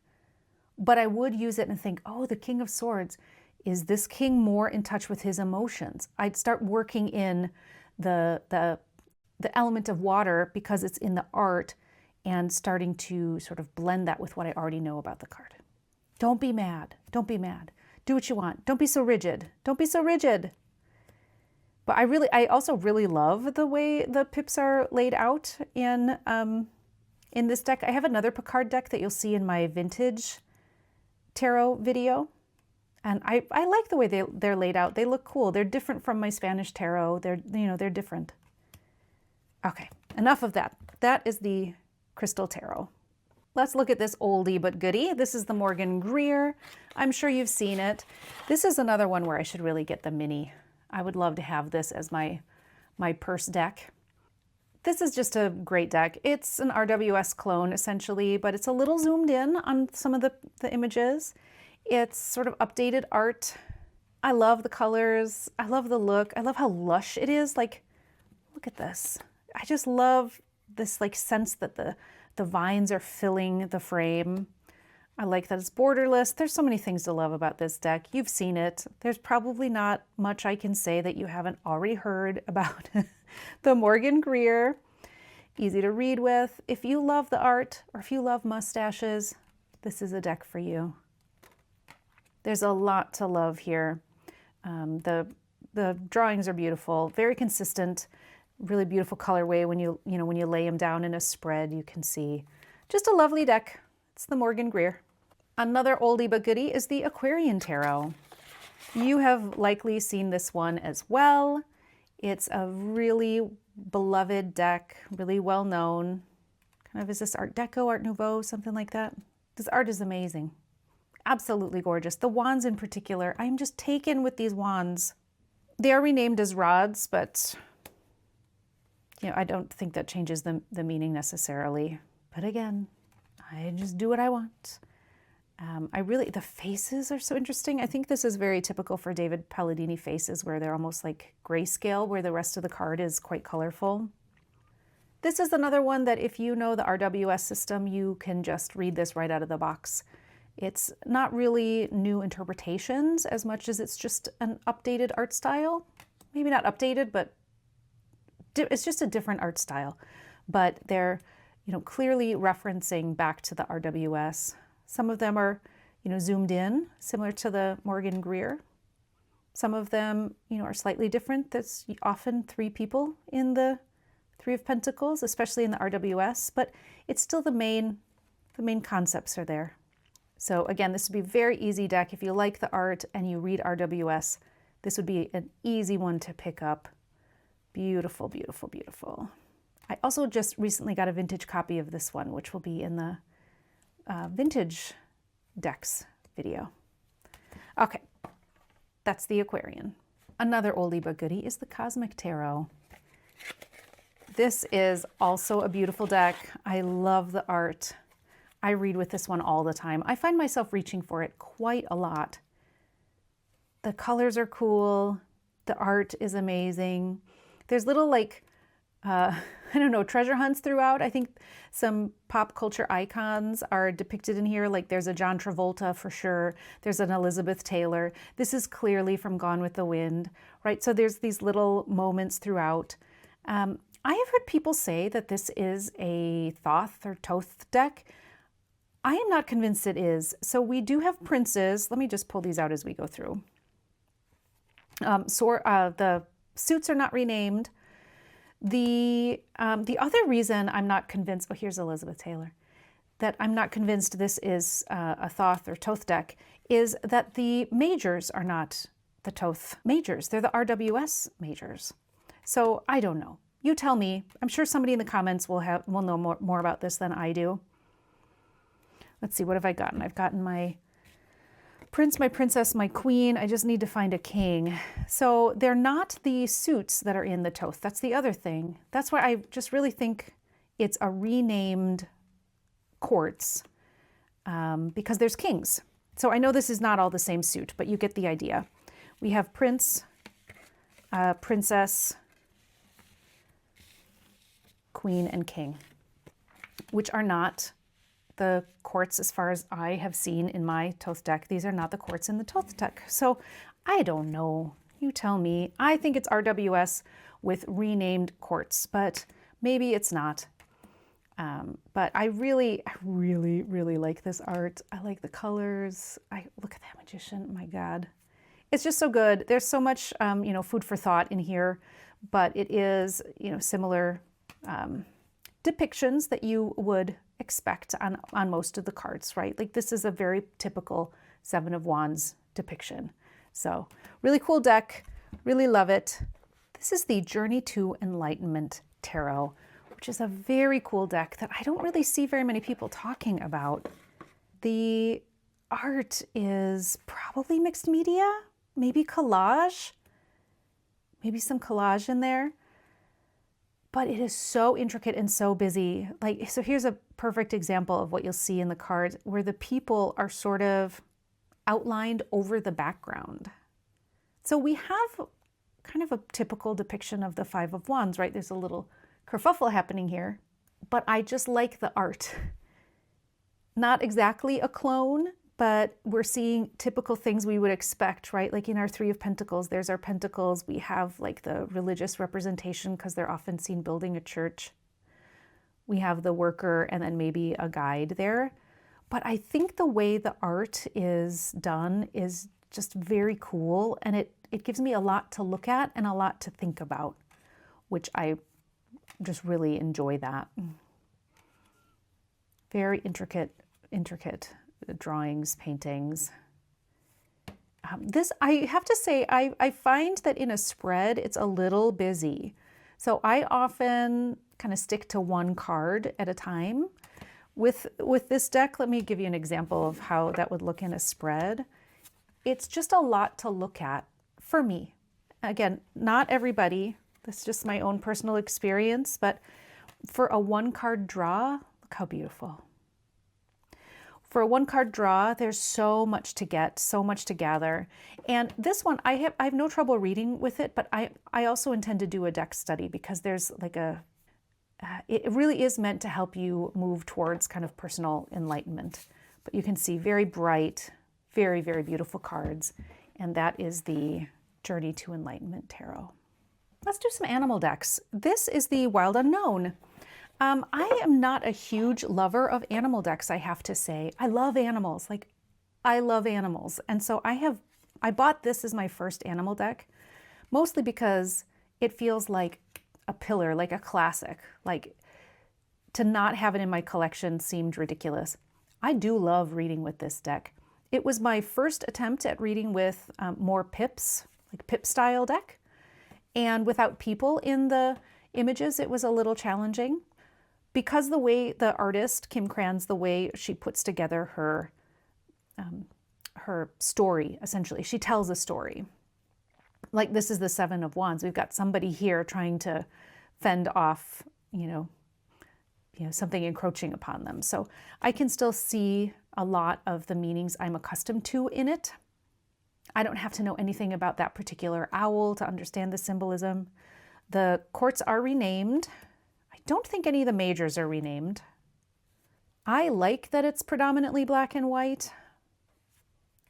But I would use it and think, oh, the King of Swords, Is this king more in touch with his emotions? I'd start working in the element of water because it's in the art, and starting to sort of blend that with what I already know about the card. Don't be mad. Don't be mad. Do what you want. Don't be so rigid. Don't be so rigid. But I also really love the way the pips are laid out in this deck. I have another Picard deck that you'll see in my vintage tarot video. And I like the way they're laid out. They look cool. They're different from my Spanish tarot. They're different. Okay, enough of that. That is the Crystal Tarot. Let's look at this oldie but goodie. This is the Morgan Greer. I'm sure you've seen it. This is another one where I should really get the mini. I would love to have this as my purse deck. This is just a great deck. It's an RWS clone essentially, but it's a little zoomed in on some of the images. It's sort of updated art. I love the colors. I love the look. I love how lush it is. Like, look at this. I just love this like sense that the vines are filling the frame. I like that it's borderless. There's so many things to love about this deck. You've seen it. There's probably not much I can say that you haven't already heard about the Morgan Greer. Easy to read with. If you love the art or if you love mustaches, this is a deck for you. There's a lot to love here. The drawings are beautiful, very consistent, really beautiful colorway. When you lay them down in a spread, you can see just a lovely deck. It's the Morgan Greer. Another oldie but goodie is the Aquarian Tarot. You have likely seen this one as well. It's a really beloved deck, really well known. Kind of, is this Art Deco, Art Nouveau, something like that? This art is amazing. Absolutely gorgeous. The wands in particular, I'm just taken with these wands. They are renamed as rods, but I don't think that changes the meaning necessarily. But again, I just do what I want. The faces are so interesting. I think this is very typical for David Palladini faces, where they're almost like grayscale, where the rest of the card is quite colorful. This is another one that if you know the RWS system, you can just read this right out of the box. It's not really new interpretations as much as it's just an updated art style. Maybe not updated, but it's just a different art style. But they're clearly referencing back to the RWS. Some of them are, zoomed in, similar to the Morgan Greer. Some of them, are slightly different. There's often 3 people in the 3 of Pentacles, especially in the RWS, but it's still the main concepts are there. So again, this would be a very easy deck. If you like the art and you read RWS, this would be an easy one to pick up. Beautiful, beautiful, beautiful. I also just recently got a vintage copy of this one, which will be in the vintage decks video. Okay, that's the Aquarian. Another oldie but goodie is the Cosmic Tarot. This is also a beautiful deck. I love the art. I read with this one all the time. I find myself reaching for it quite a lot. The colors are cool. The art is amazing. There's little treasure hunts throughout. I think some pop culture icons are depicted in here. Like there's a John Travolta for sure. There's an Elizabeth Taylor. This is clearly from Gone with the Wind, right? So there's these little moments throughout. I have heard people say that this is a Thoth or Thoth deck. I am not convinced it is. So we do have princes. Let me just pull these out as we go through. The suits are not renamed. The other reason I'm not convinced, oh, here's Elizabeth Taylor, that I'm not convinced this is a Thoth or Thoth deck is that the majors are not the Thoth majors. They're the RWS majors. So I don't know. You tell me. I'm sure somebody in the comments will know more about this than I do. Let's see, what have I gotten? I've gotten my prince, my princess, my queen. I just need to find a king. So they're not the suits that are in the Thoth. That's the other thing. That's why I just really think it's a renamed courts because there's kings. So I know this is not all the same suit, but you get the idea. We have prince, princess, queen, and king, which are not the quartz as far as I have seen in my Thoth deck. These are not the quartz in the Thoth deck. So I don't know. You tell me. I think it's RWS with renamed quartz, but maybe it's not. But I really like this art. I like the colors. Look at that magician. My God. It's just so good. There's so much, food for thought in here, but it is, similar depictions that you would expect on most of the cards, right? Like this is a very typical Seven of Wands depiction. So really cool deck. Really love it. This is the Journey to Enlightenment Tarot, which is a very cool deck that I don't really see very many people talking about. The art is probably mixed media, maybe collage, maybe some collage in there. But it is so intricate and so busy. So here's a perfect example of what you'll see in the cards where the people are sort of outlined over the background. So we have kind of a typical depiction of the Five of Wands, right? There's a little kerfuffle happening here, but I just like the art. Not exactly a clone, but we're seeing typical things we would expect, right? Like in our Three of Pentacles, there's our pentacles. We have like the religious representation because they're often seen building a church. We have the worker and then maybe a guide there. But I think the way the art is done is just very cool. And it gives me a lot to look at and a lot to think about, which I just really enjoy that. Very intricate drawings, paintings. This, I have to say, I find that in a spread, it's a little busy. So I often kind of stick to one card at a time. With this deck, let me give you an example of how that would look in a spread. It's just a lot to look at for me. Again, not everybody. This is just my own personal experience, but for a one-card draw, look how beautiful. For a one-card draw, there's so much to get, so much to gather. And this one, I have no trouble reading with it, but I also intend to do a deck study because there's like it really is meant to help you move towards kind of personal enlightenment. But you can see very bright, very, very beautiful cards. And that is the Journey to Enlightenment Tarot. Let's do some animal decks. This is the Wild Unknown. I am not a huge lover of animal decks, I have to say. I love animals, I love animals. And so I bought this as my first animal deck, mostly because it feels like a pillar, like a classic. Like to not have it in my collection seemed ridiculous. I do love reading with this deck. It was my first attempt at reading with more pips, like pip style deck. And without people in the images, it was a little challenging. Because the way the artist, Kim Kranz, the way she puts together her story, essentially, she tells a story. Like this is the Seven of Wands. We've got somebody here trying to fend off, something encroaching upon them. So I can still see a lot of the meanings I'm accustomed to in it. I don't have to know anything about that particular owl to understand the symbolism. The quartz are renamed. I don't think any of the majors are renamed. I like that it's predominantly black and white.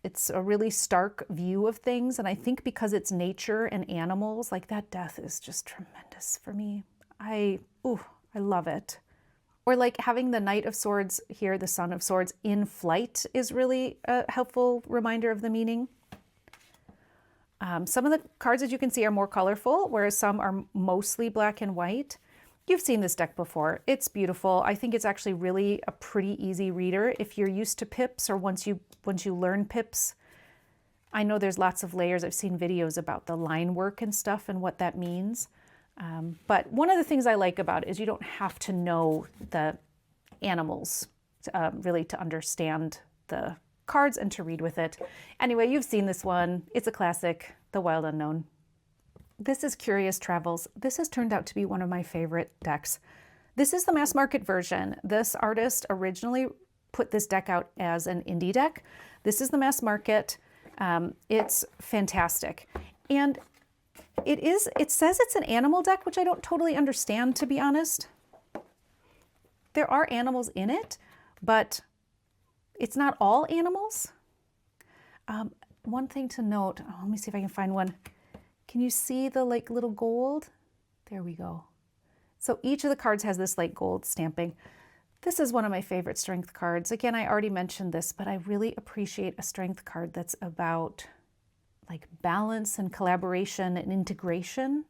It's a really stark view of things. And I think because it's nature and animals, like that death is just tremendous for me. I love it. Or like having the Knight of Swords here, the Son of Swords in flight is really a helpful reminder of the meaning. Some of the cards, as you can see, are more colorful, whereas some are mostly black and white. You've seen this deck before. It's beautiful. I think it's actually really a pretty easy reader if you're used to pips or once you learn pips. I know there's lots of layers. I've seen videos about the line work and stuff and what that means. But one of the things I like about it is you don't have to know the animals really to understand the cards and to read with it. Anyway, you've seen this one. It's a classic, The Wild Unknown. This is Curious Travels. This has turned out to be one of my favorite decks. This is the mass market version. This artist originally put this deck out as an indie deck. This is the mass market. It's fantastic. And it says it's an animal deck, which I don't totally understand, to be honest. There are animals in it, but it's not all animals. One thing to note, let me see if I can find one. Can you see the like little gold? There we go. So each of the cards has this like gold stamping. This is one of my favorite strength cards. Again, I already mentioned this, but I really appreciate a strength card that's about like balance and collaboration and integration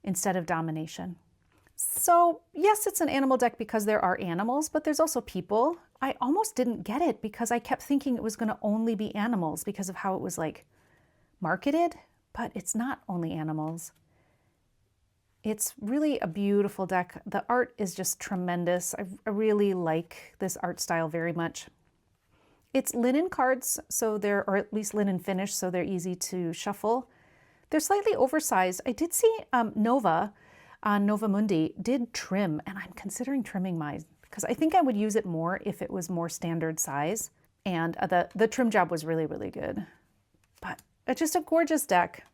instead of domination. So yes, it's an animal deck because there are animals, but there's also people. I almost didn't get it because I kept thinking it was going to only be animals because of how it was like marketed, but it's not only animals. It's really a beautiful deck. The art is just tremendous. I really like this art style very much. It's linen cards, so they're, or at least linen finish, so they're easy to shuffle. They're slightly oversized. I did see Nova on Nova Mundi did trim, and I'm considering trimming mine because I think I would use it more if it was more standard size. And the trim job was really, really good. But it's just a gorgeous deck.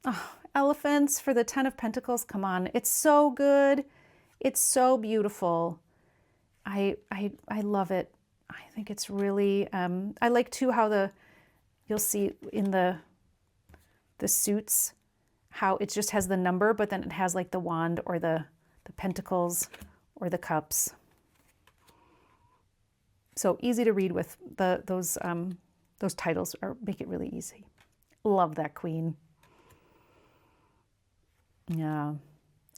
Oh, elephants for the 10 of Pentacles. Come on. It's so good. It's so beautiful. I love it. I think it's really, I like too how you'll see in the suits, how it just has the number, but then it has like the wand or the pentacles or the cups. So easy to read with those titles make it really easy. Love that queen. Yeah,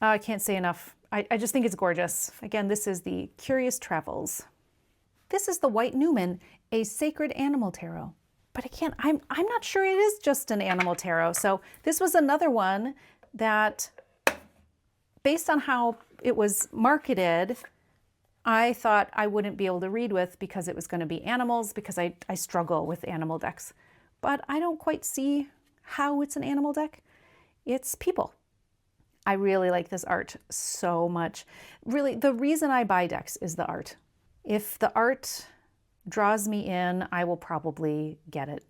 I can't say enough. I just think it's gorgeous. Again, this is the Curious Travels. This is the White Newman, a sacred animal tarot. But again, I'm not sure it is just an animal tarot. So this was another one that, based on how it was marketed, I thought I wouldn't be able to read with because it was going to be animals, because I struggle with animal decks. But I don't quite see how it's an animal deck. It's people. I really like this art so much. Really, the reason I buy decks is the art. If the art draws me in, I will probably get it.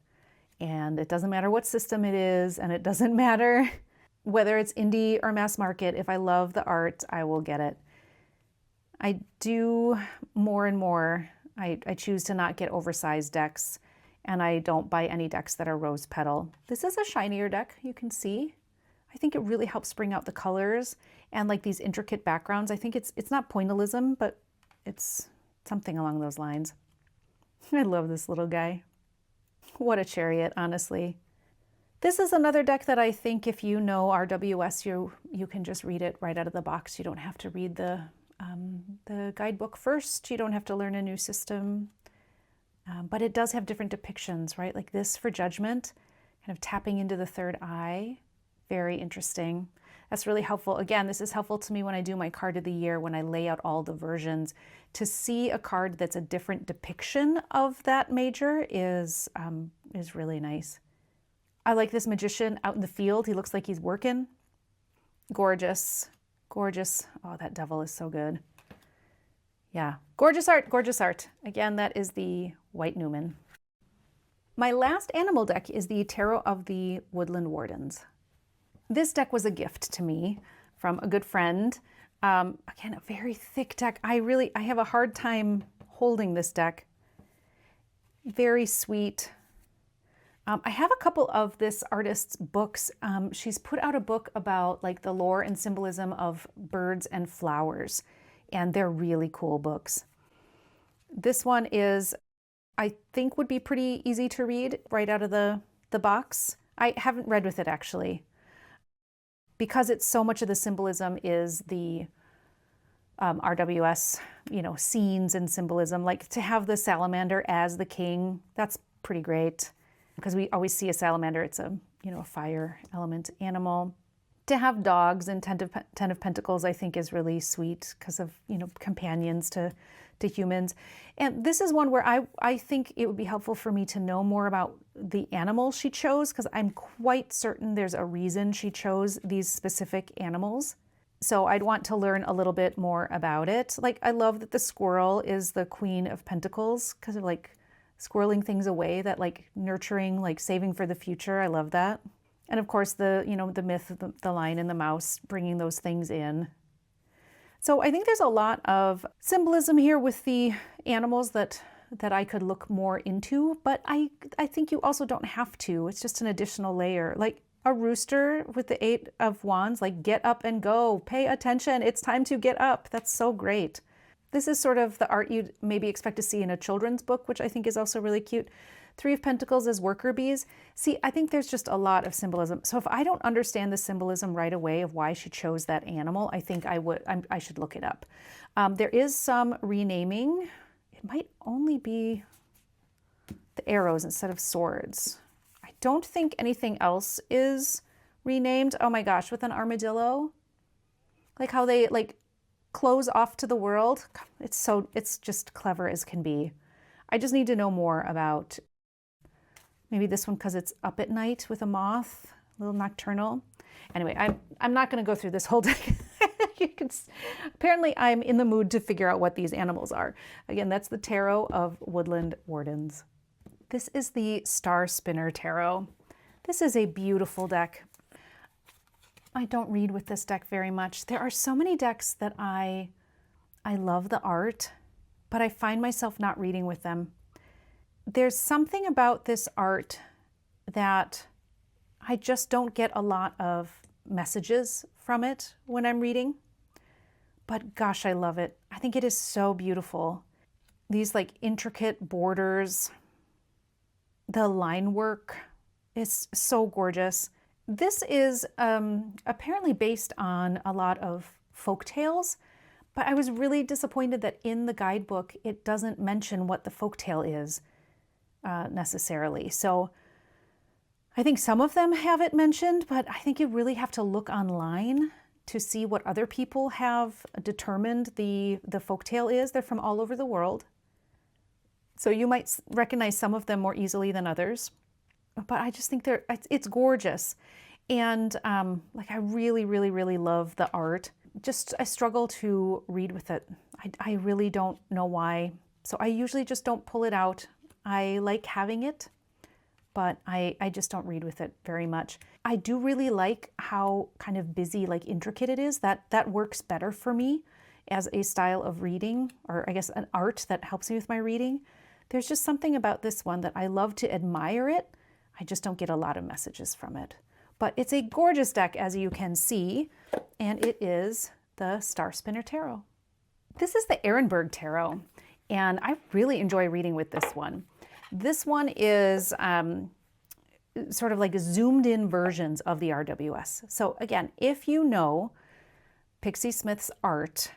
And it doesn't matter what system it is, and it doesn't matter whether it's indie or mass market. If I love the art, I will get it. I do more and more. I choose to not get oversized decks, and I don't buy any decks that are rose petal. This is a shinier deck, you can see. I think it really helps bring out the colors and like these intricate backgrounds. I think it's not pointillism, but it's something along those lines. I love this little guy. What a chariot, honestly. This is another deck that I think if you know RWS, you can just read it right out of the box. You don't have to read the guidebook first. You don't have to learn a new system. But it does have different depictions, right? Like this for Judgment, kind of tapping into the third eye. Very interesting. That's really helpful. Again, this is helpful to me when I do my card of the year, when I lay out all the versions. To see a card that's a different depiction of that major is really nice. I like this magician out in the field. He looks like he's working. Gorgeous, gorgeous. Oh, that devil is so good. Yeah, gorgeous art, gorgeous art. Again, that is the White Newman. My last animal deck is the Tarot of the Woodland Wardens. This deck was a gift to me from a good friend. Again, a very thick deck. I have a hard time holding this deck. Very sweet. I have a couple of this artist's books. She's put out a book about like the lore and symbolism of birds and flowers, and they're really cool books. This one is, I think, would be pretty easy to read right out of the box. I haven't read with it actually, because it's so much of the symbolism is the RWS, scenes and symbolism. Like to have the salamander as the king, that's pretty great. Because we always see a salamander, it's a fire element animal. To have dogs in Ten of Pentacles, I think is really sweet because of companions to humans. And this is one where I think it would be helpful for me to know more about the animals she chose, because I'm quite certain there's a reason she chose these specific animals. So I'd want to learn a little bit more about it. Like I love that the squirrel is the Queen of Pentacles because of like squirreling things away, that like nurturing, like saving for the future. I love that. And of course the myth of the lion and the mouse, bringing those things in. So I think there's a lot of symbolism here with the animals that I could look more into, but I think you also don't have to. It's just an additional layer. Like a rooster with the 8 of Wands, like get up and go, pay attention, it's time to get up. That's so great. This is sort of the art you'd maybe expect to see in a children's book, which I think is also really cute. 3 of Pentacles is worker bees. See, I think there's just a lot of symbolism. So if I don't understand the symbolism right away of why she chose that animal, I think I should look it up. There is some renaming. It might only be the arrows instead of swords. I don't think anything else is renamed. Oh my gosh, with an armadillo. Like how they like close off to the world. It's just clever as can be. I just need to know more about maybe this one because it's up at night with a moth, a little nocturnal. Anyway, I'm not going to go through this whole deck. Apparently I'm in the mood to figure out what these animals are. Again, that's the Tarot of Woodland Wardens. This is the Star Spinner Tarot. This is a beautiful deck. I don't read with this deck very much. There are so many decks that I love the art, but I find myself not reading with them. There's something about this art that I just don't get a lot of messages from it when I'm reading. But gosh, I love it. I think it is so beautiful. These like intricate borders, the line work is so gorgeous. This is apparently based on a lot of folk tales, but I was really disappointed that in the guidebook, it doesn't mention what the folk tale is necessarily. So I think some of them have it mentioned, but I think you really have to look online to see what other people have determined the folktale is. They're from all over the world. So you might recognize some of them more easily than others. But I just think it's gorgeous. And like I really, really, really love the art. Just I struggle to read with it. I really don't know why. So I usually just don't pull it out. I like having it, but I just don't read with it very much. I do really like how kind of busy, like intricate it is. That works better for me as a style of reading, or I guess an art that helps me with my reading. There's just something about this one that I love to admire it. I just don't get a lot of messages from it. But it's a gorgeous deck, as you can see, and it is the Star Spinner Tarot. This is the Erenberg Tarot, and I really enjoy reading with this one. This one is sort of like zoomed in versions of the RWS. So again, if you know Pixie Smith's art,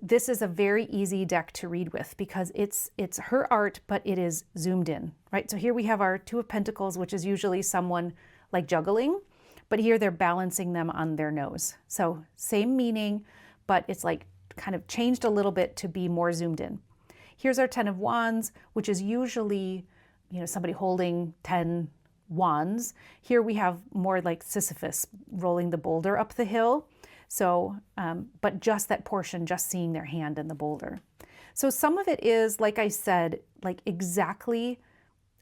this is a very easy deck to read with because it's her art, but it is zoomed in, right? So here we have our 2 of Pentacles, which is usually someone like juggling, but here they're balancing them on their nose. So same meaning, but it's like kind of changed a little bit to be more zoomed in. Here's our 10 of Wands, which is usually, you know, somebody holding 10 wands. Here we have more like Sisyphus rolling the boulder up the hill. So, but just that portion, just seeing their hand in the boulder. So some of it is, like I said, like exactly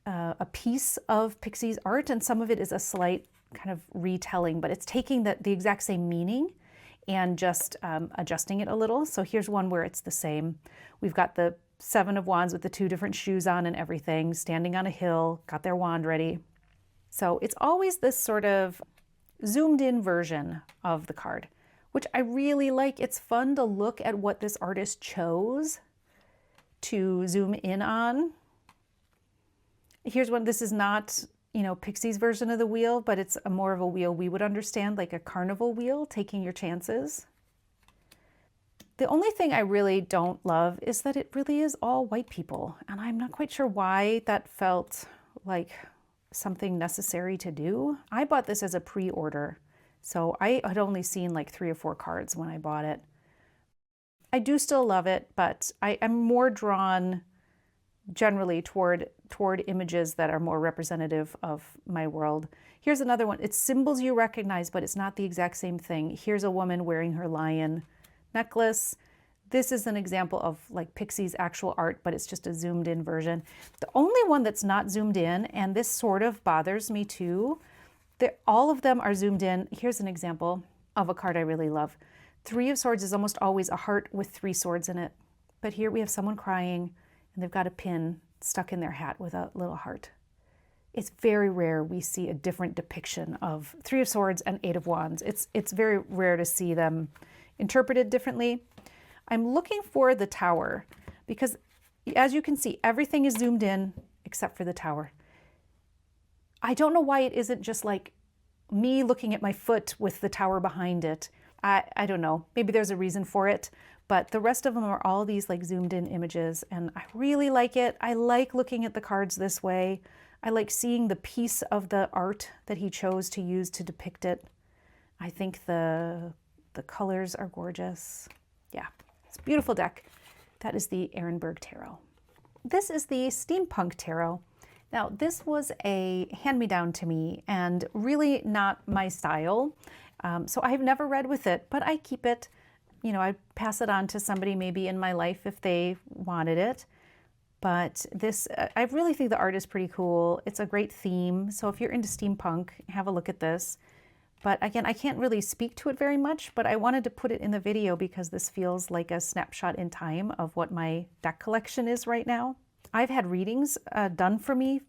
a piece of Pixie's art, and some of it is a slight kind of retelling, but it's taking the exact same meaning and just adjusting it a little. So here's one where it's the same. We've got the 7 of Wands with the 2 different shoes on and everything, standing on a hill, got their wand ready. So it's always this sort of zoomed in version of the card, which I really like. It's fun to look at what this artist chose to zoom in on. Here's one. This is not, you know, Pixie's version of the wheel, but it's more of a wheel we would understand, like a carnival wheel, taking your chances. The only thing I really don't love is that it really is all white people, and I'm not quite sure why that felt like something necessary to do. I bought this as a pre-order, so I had only seen like 3 or 4 cards when I bought it. I do still love it, but I am more drawn generally toward images that are more representative of my world. Here's another one. It's symbols you recognize, but it's not the exact same thing. Here's a woman wearing her lion necklace. This is an example of like Pixie's actual art, but it's just a zoomed in version. The only one that's not zoomed in, and this sort of bothers me too, all of them are zoomed in. Here's an example of a card I really love. Three of Swords is almost always a heart with 3 swords in it. But here we have someone crying and they've got a pin stuck in their hat with a little heart. It's very rare we see a different depiction of 3 of Swords and 8 of Wands. It's very rare to see them interpreted differently. I'm looking for the Tower because, as you can see, everything is zoomed in except for the Tower. I don't know why it isn't just like me looking at my foot with the Tower behind it. I don't know. Maybe there's a reason for it, but the rest of them are all these like zoomed in images, and I really like it. I like looking at the cards this way. I like seeing the piece of the art that he chose to use to depict it. I think the colors are gorgeous. Yeah, it's a beautiful deck. That is the Erenberg Tarot. This is the Steampunk Tarot. Now, this was a hand-me-down to me and really not my style. So I've never read with it, but I keep it. You know, I pass it on to somebody maybe in my life if they wanted it. But this, I really think the art is pretty cool. It's a great theme. So if you're into steampunk, have a look at this. But again, I can't really speak to it very much, but I wanted to put it in the video because this feels like a snapshot in time of what my deck collection is right now. I've had readings done for me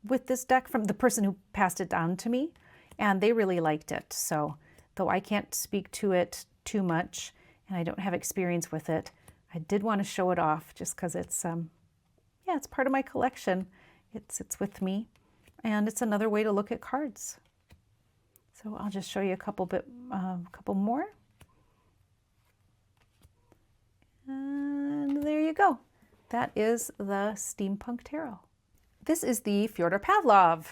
with this deck from the person who passed it down to me, and they really liked it. So though I can't speak to it too much and I don't have experience with it, I did want to show it off just because it's, yeah, it's part of my collection. It sits with me, and it's another way to look at cards. So I'll just show you a couple more. And there you go. That is the Steampunk Tarot. This is the Fyodor Pavlov.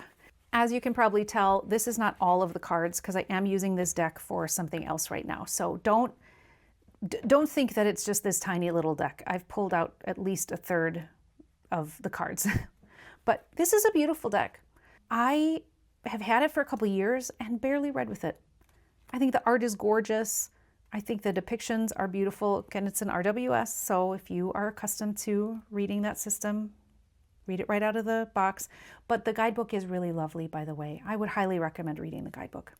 As you can probably tell, this is not all of the cards because I am using this deck for something else right now. So don't think that it's just this tiny little deck. I've pulled out at least a third of the cards. But this is a beautiful deck. I have had it for a couple of years and barely read with it. I think the art is gorgeous. I think the depictions are beautiful. Again, it's an RWS, so if you are accustomed to reading that system, read it right out of the box. But the guidebook is really lovely, by the way. I would highly recommend reading the guidebook.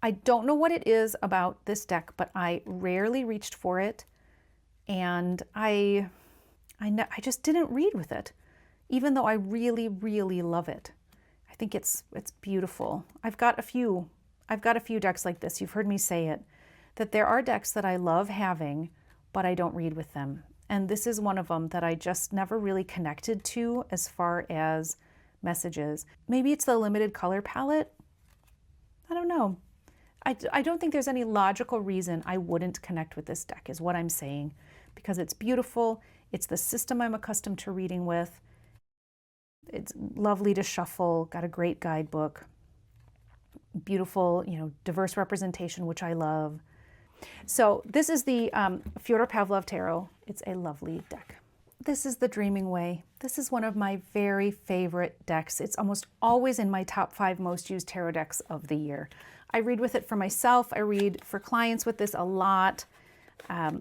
I don't know what it is about this deck, but I rarely reached for it, and I just didn't read with it, even though I really, really love it. I think it's beautiful. I've got a few decks like this. You've heard me say it, that there are decks that I love having, but I don't read with them. And this is one of them that I just never really connected to as far as messages. Maybe it's the limited color palette. I don't know. I don't think there's any logical reason I wouldn't connect with this deck, is what I'm saying, because it's beautiful. It's the system I'm accustomed to reading with. It's lovely to shuffle, got a great guidebook, beautiful, diverse representation, which I love. So this is the Fyodor Pavlov Tarot. It's a lovely deck. This is the Dreaming Way. This is one of my very favorite decks. It's almost always in my top 5 most used tarot decks of the year. I read with it for myself. I read for clients with this a lot.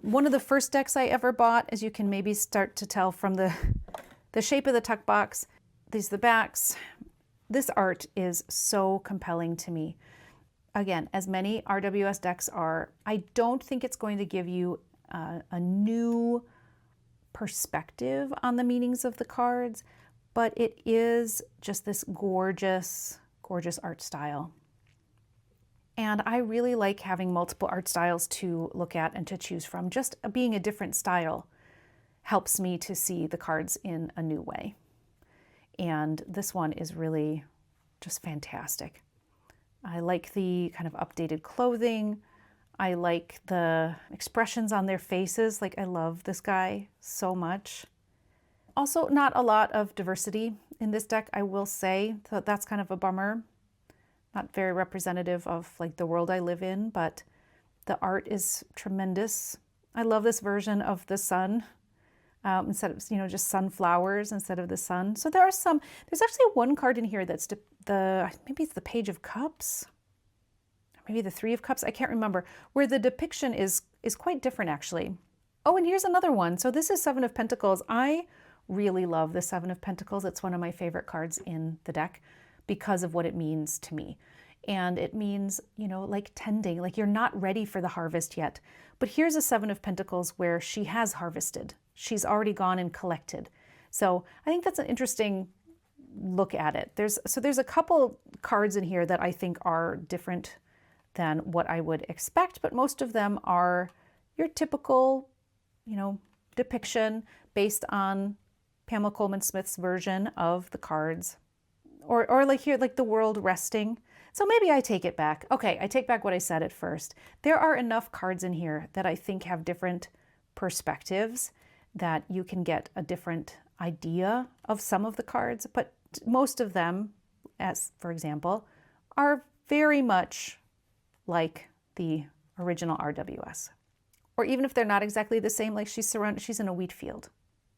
One of the first decks I ever bought, as you can maybe start to tell from the shape of the tuck box, these are the backs. This art is so compelling to me. Again, as many RWS decks are, I don't think it's going to give you a new perspective on the meanings of the cards, but it is just this gorgeous, gorgeous art style. And I really like having multiple art styles to look at and to choose from. Just being a different style helps me to see the cards in a new way. And this one is really just fantastic. I like the kind of updated clothing. I like the expressions on their faces. Like, I love this guy so much. Also, not a lot of diversity in this deck, I will say. So that's kind of a bummer. Not very representative of like the world I live in, but the art is tremendous. I love this version of the sun. Instead of, just sunflowers instead of the sun. So there's actually one card in here that's maybe it's the Page of Cups, or maybe the Three of Cups, I can't remember, where the depiction is quite different actually. Oh, and here's another one. So this is Seven of Pentacles. I really love the Seven of Pentacles. It's one of my favorite cards in the deck because of what it means to me. And it means, you know, like tending, like you're not ready for the harvest yet. But here's a Seven of Pentacles where she has harvested. She's already gone and collected. So I think that's an interesting look at it. There's a couple cards in here that I think are different than what I would expect, but most of them are your typical, you know, depiction based on Pamela Coleman Smith's version of the cards. Or like here, like the world resting. So maybe I take it back. Okay, I take back what I said at first. There are enough cards in here that I think have different perspectives that you can get a different idea of some of the cards, but most of them, as for example, are very much like the original RWS. Or even if they're not exactly the same, like she's in a wheat field.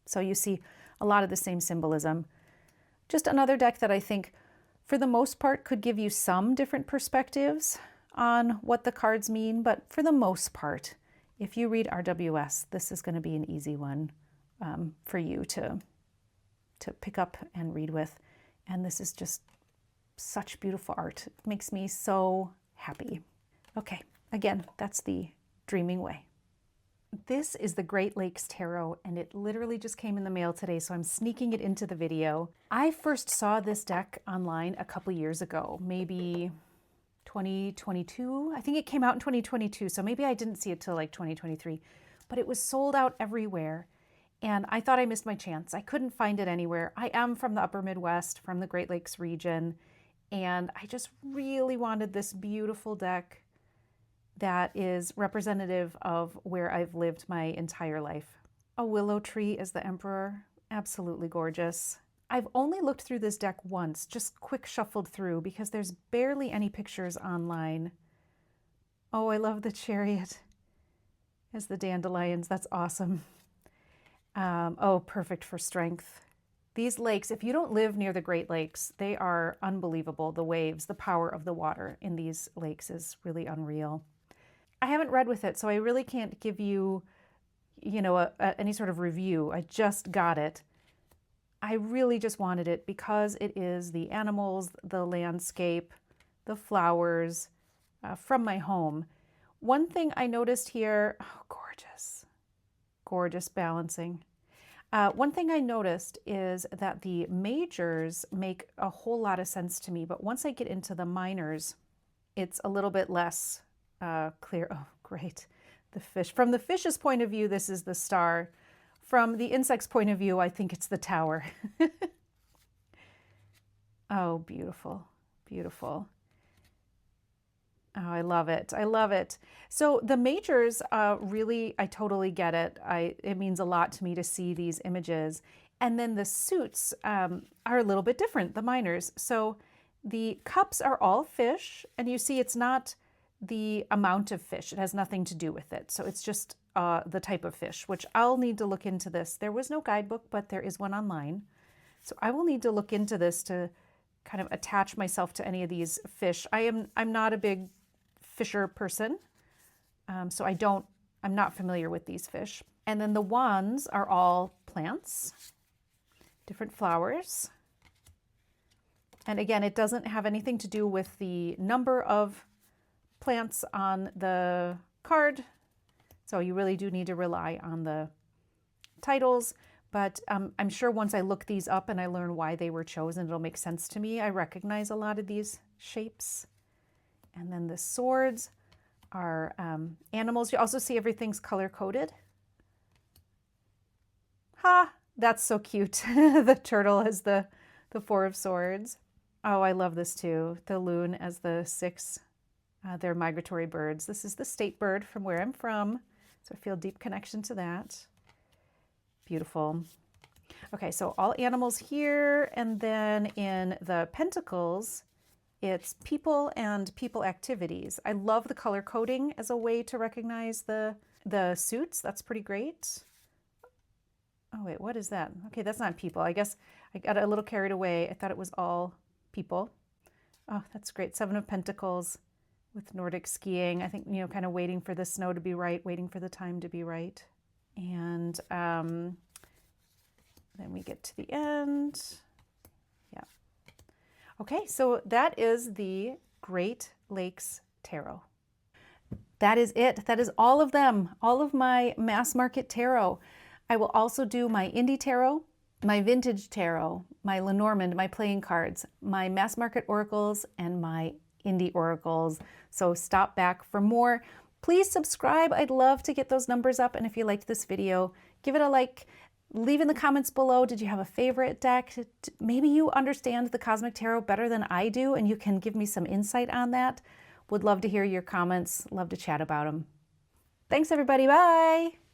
So you see a lot of the same symbolism. Just another deck that I think, for the most part, could give you some different perspectives on what the cards mean. But for the most part, if you read RWS, this is going to be an easy one for you to pick up and read with. And this is just such beautiful art. It makes me so happy. Okay, again, that's the Dreaming Way. This is the Great Lakes Tarot, and it literally just came in the mail today, so I'm sneaking it into the video. I first saw this deck online a couple years ago, maybe 2022. I think it came out in 2022, so maybe I didn't see it till like 2023, but it was sold out everywhere, and I thought I missed my chance. I couldn't find it anywhere. I am from the upper Midwest, from the Great Lakes region, and I just really wanted this beautiful deck that is representative of where I've lived my entire life. A willow tree as the emperor, absolutely gorgeous. I've only looked through this deck once, just quick shuffled through, because there's barely any pictures online. Oh, I love the chariot as the dandelions, that's awesome. Oh, perfect for strength. These lakes, if you don't live near the Great Lakes, they are unbelievable. The waves, the power of the water in these lakes is really unreal. I haven't read with it, so I really can't give you, you know, any sort of review. I just got it. I really just wanted it because it is the animals, the landscape, the flowers from my home. One thing I noticed here, oh, gorgeous, gorgeous balancing. One thing I noticed is that the majors make a whole lot of sense to me, but once I get into the minors, it's a little bit less clear. Oh, great. The fish. From the fish's point of view, this is the star. From the insect's point of view, I think it's the tower. Oh, beautiful, beautiful. Oh, I love it. I love it. So the majors, really, I totally get it. It means a lot to me to see these images. And then the suits are a little bit different, the minors. So the cups are all fish, and you see it's not the amount of fish. It has nothing to do with it. So it's just the type of fish, which I'll need to look into this. There was no guidebook, but there is one online. So I will need to look into this to kind of attach myself to any of these fish. I'm not a big fisher person, so I'm not familiar with these fish. And then the wands are all plants, different flowers. And again, it doesn't have anything to do with the number of plants on the card, so you really do need to rely on the titles, but I'm sure once I look these up and I learn why they were chosen, it'll make sense to me. I recognize a lot of these shapes. And then the swords are animals. You also see everything's color-coded. Ha! That's so cute. The turtle as the Four of Swords. Oh, I love this too. The loon as the six. They're migratory birds. This is the state bird from where I'm from, so I feel a deep connection to that. Beautiful. Okay, so all animals here, and then in the pentacles, it's people and people activities. I love the color coding as a way to recognize the suits. That's pretty great. Oh wait, what is that? Okay, that's not people. I guess I got a little carried away. I thought it was all people. Oh, that's great. Seven of Pentacles with Nordic skiing. I think, you know, kind of waiting for the snow to be right, waiting for the time to be right. And then we get to the end. Yeah. Okay, so that is the Great Lakes Tarot. That is it. That is all of them, all of my mass market tarot. I will also do my indie tarot, my vintage tarot, my Lenormand, my playing cards, my mass market oracles, and my indie oracles. So stop back for more. Please subscribe. I'd love to get those numbers up. And if you liked this video, give it a like. Leave in the comments below, did you have a favorite deck? Maybe you understand the Cosmic Tarot better than I do, and you can give me some insight on that. Would love to hear your comments. Love to chat about them. Thanks, everybody. Bye.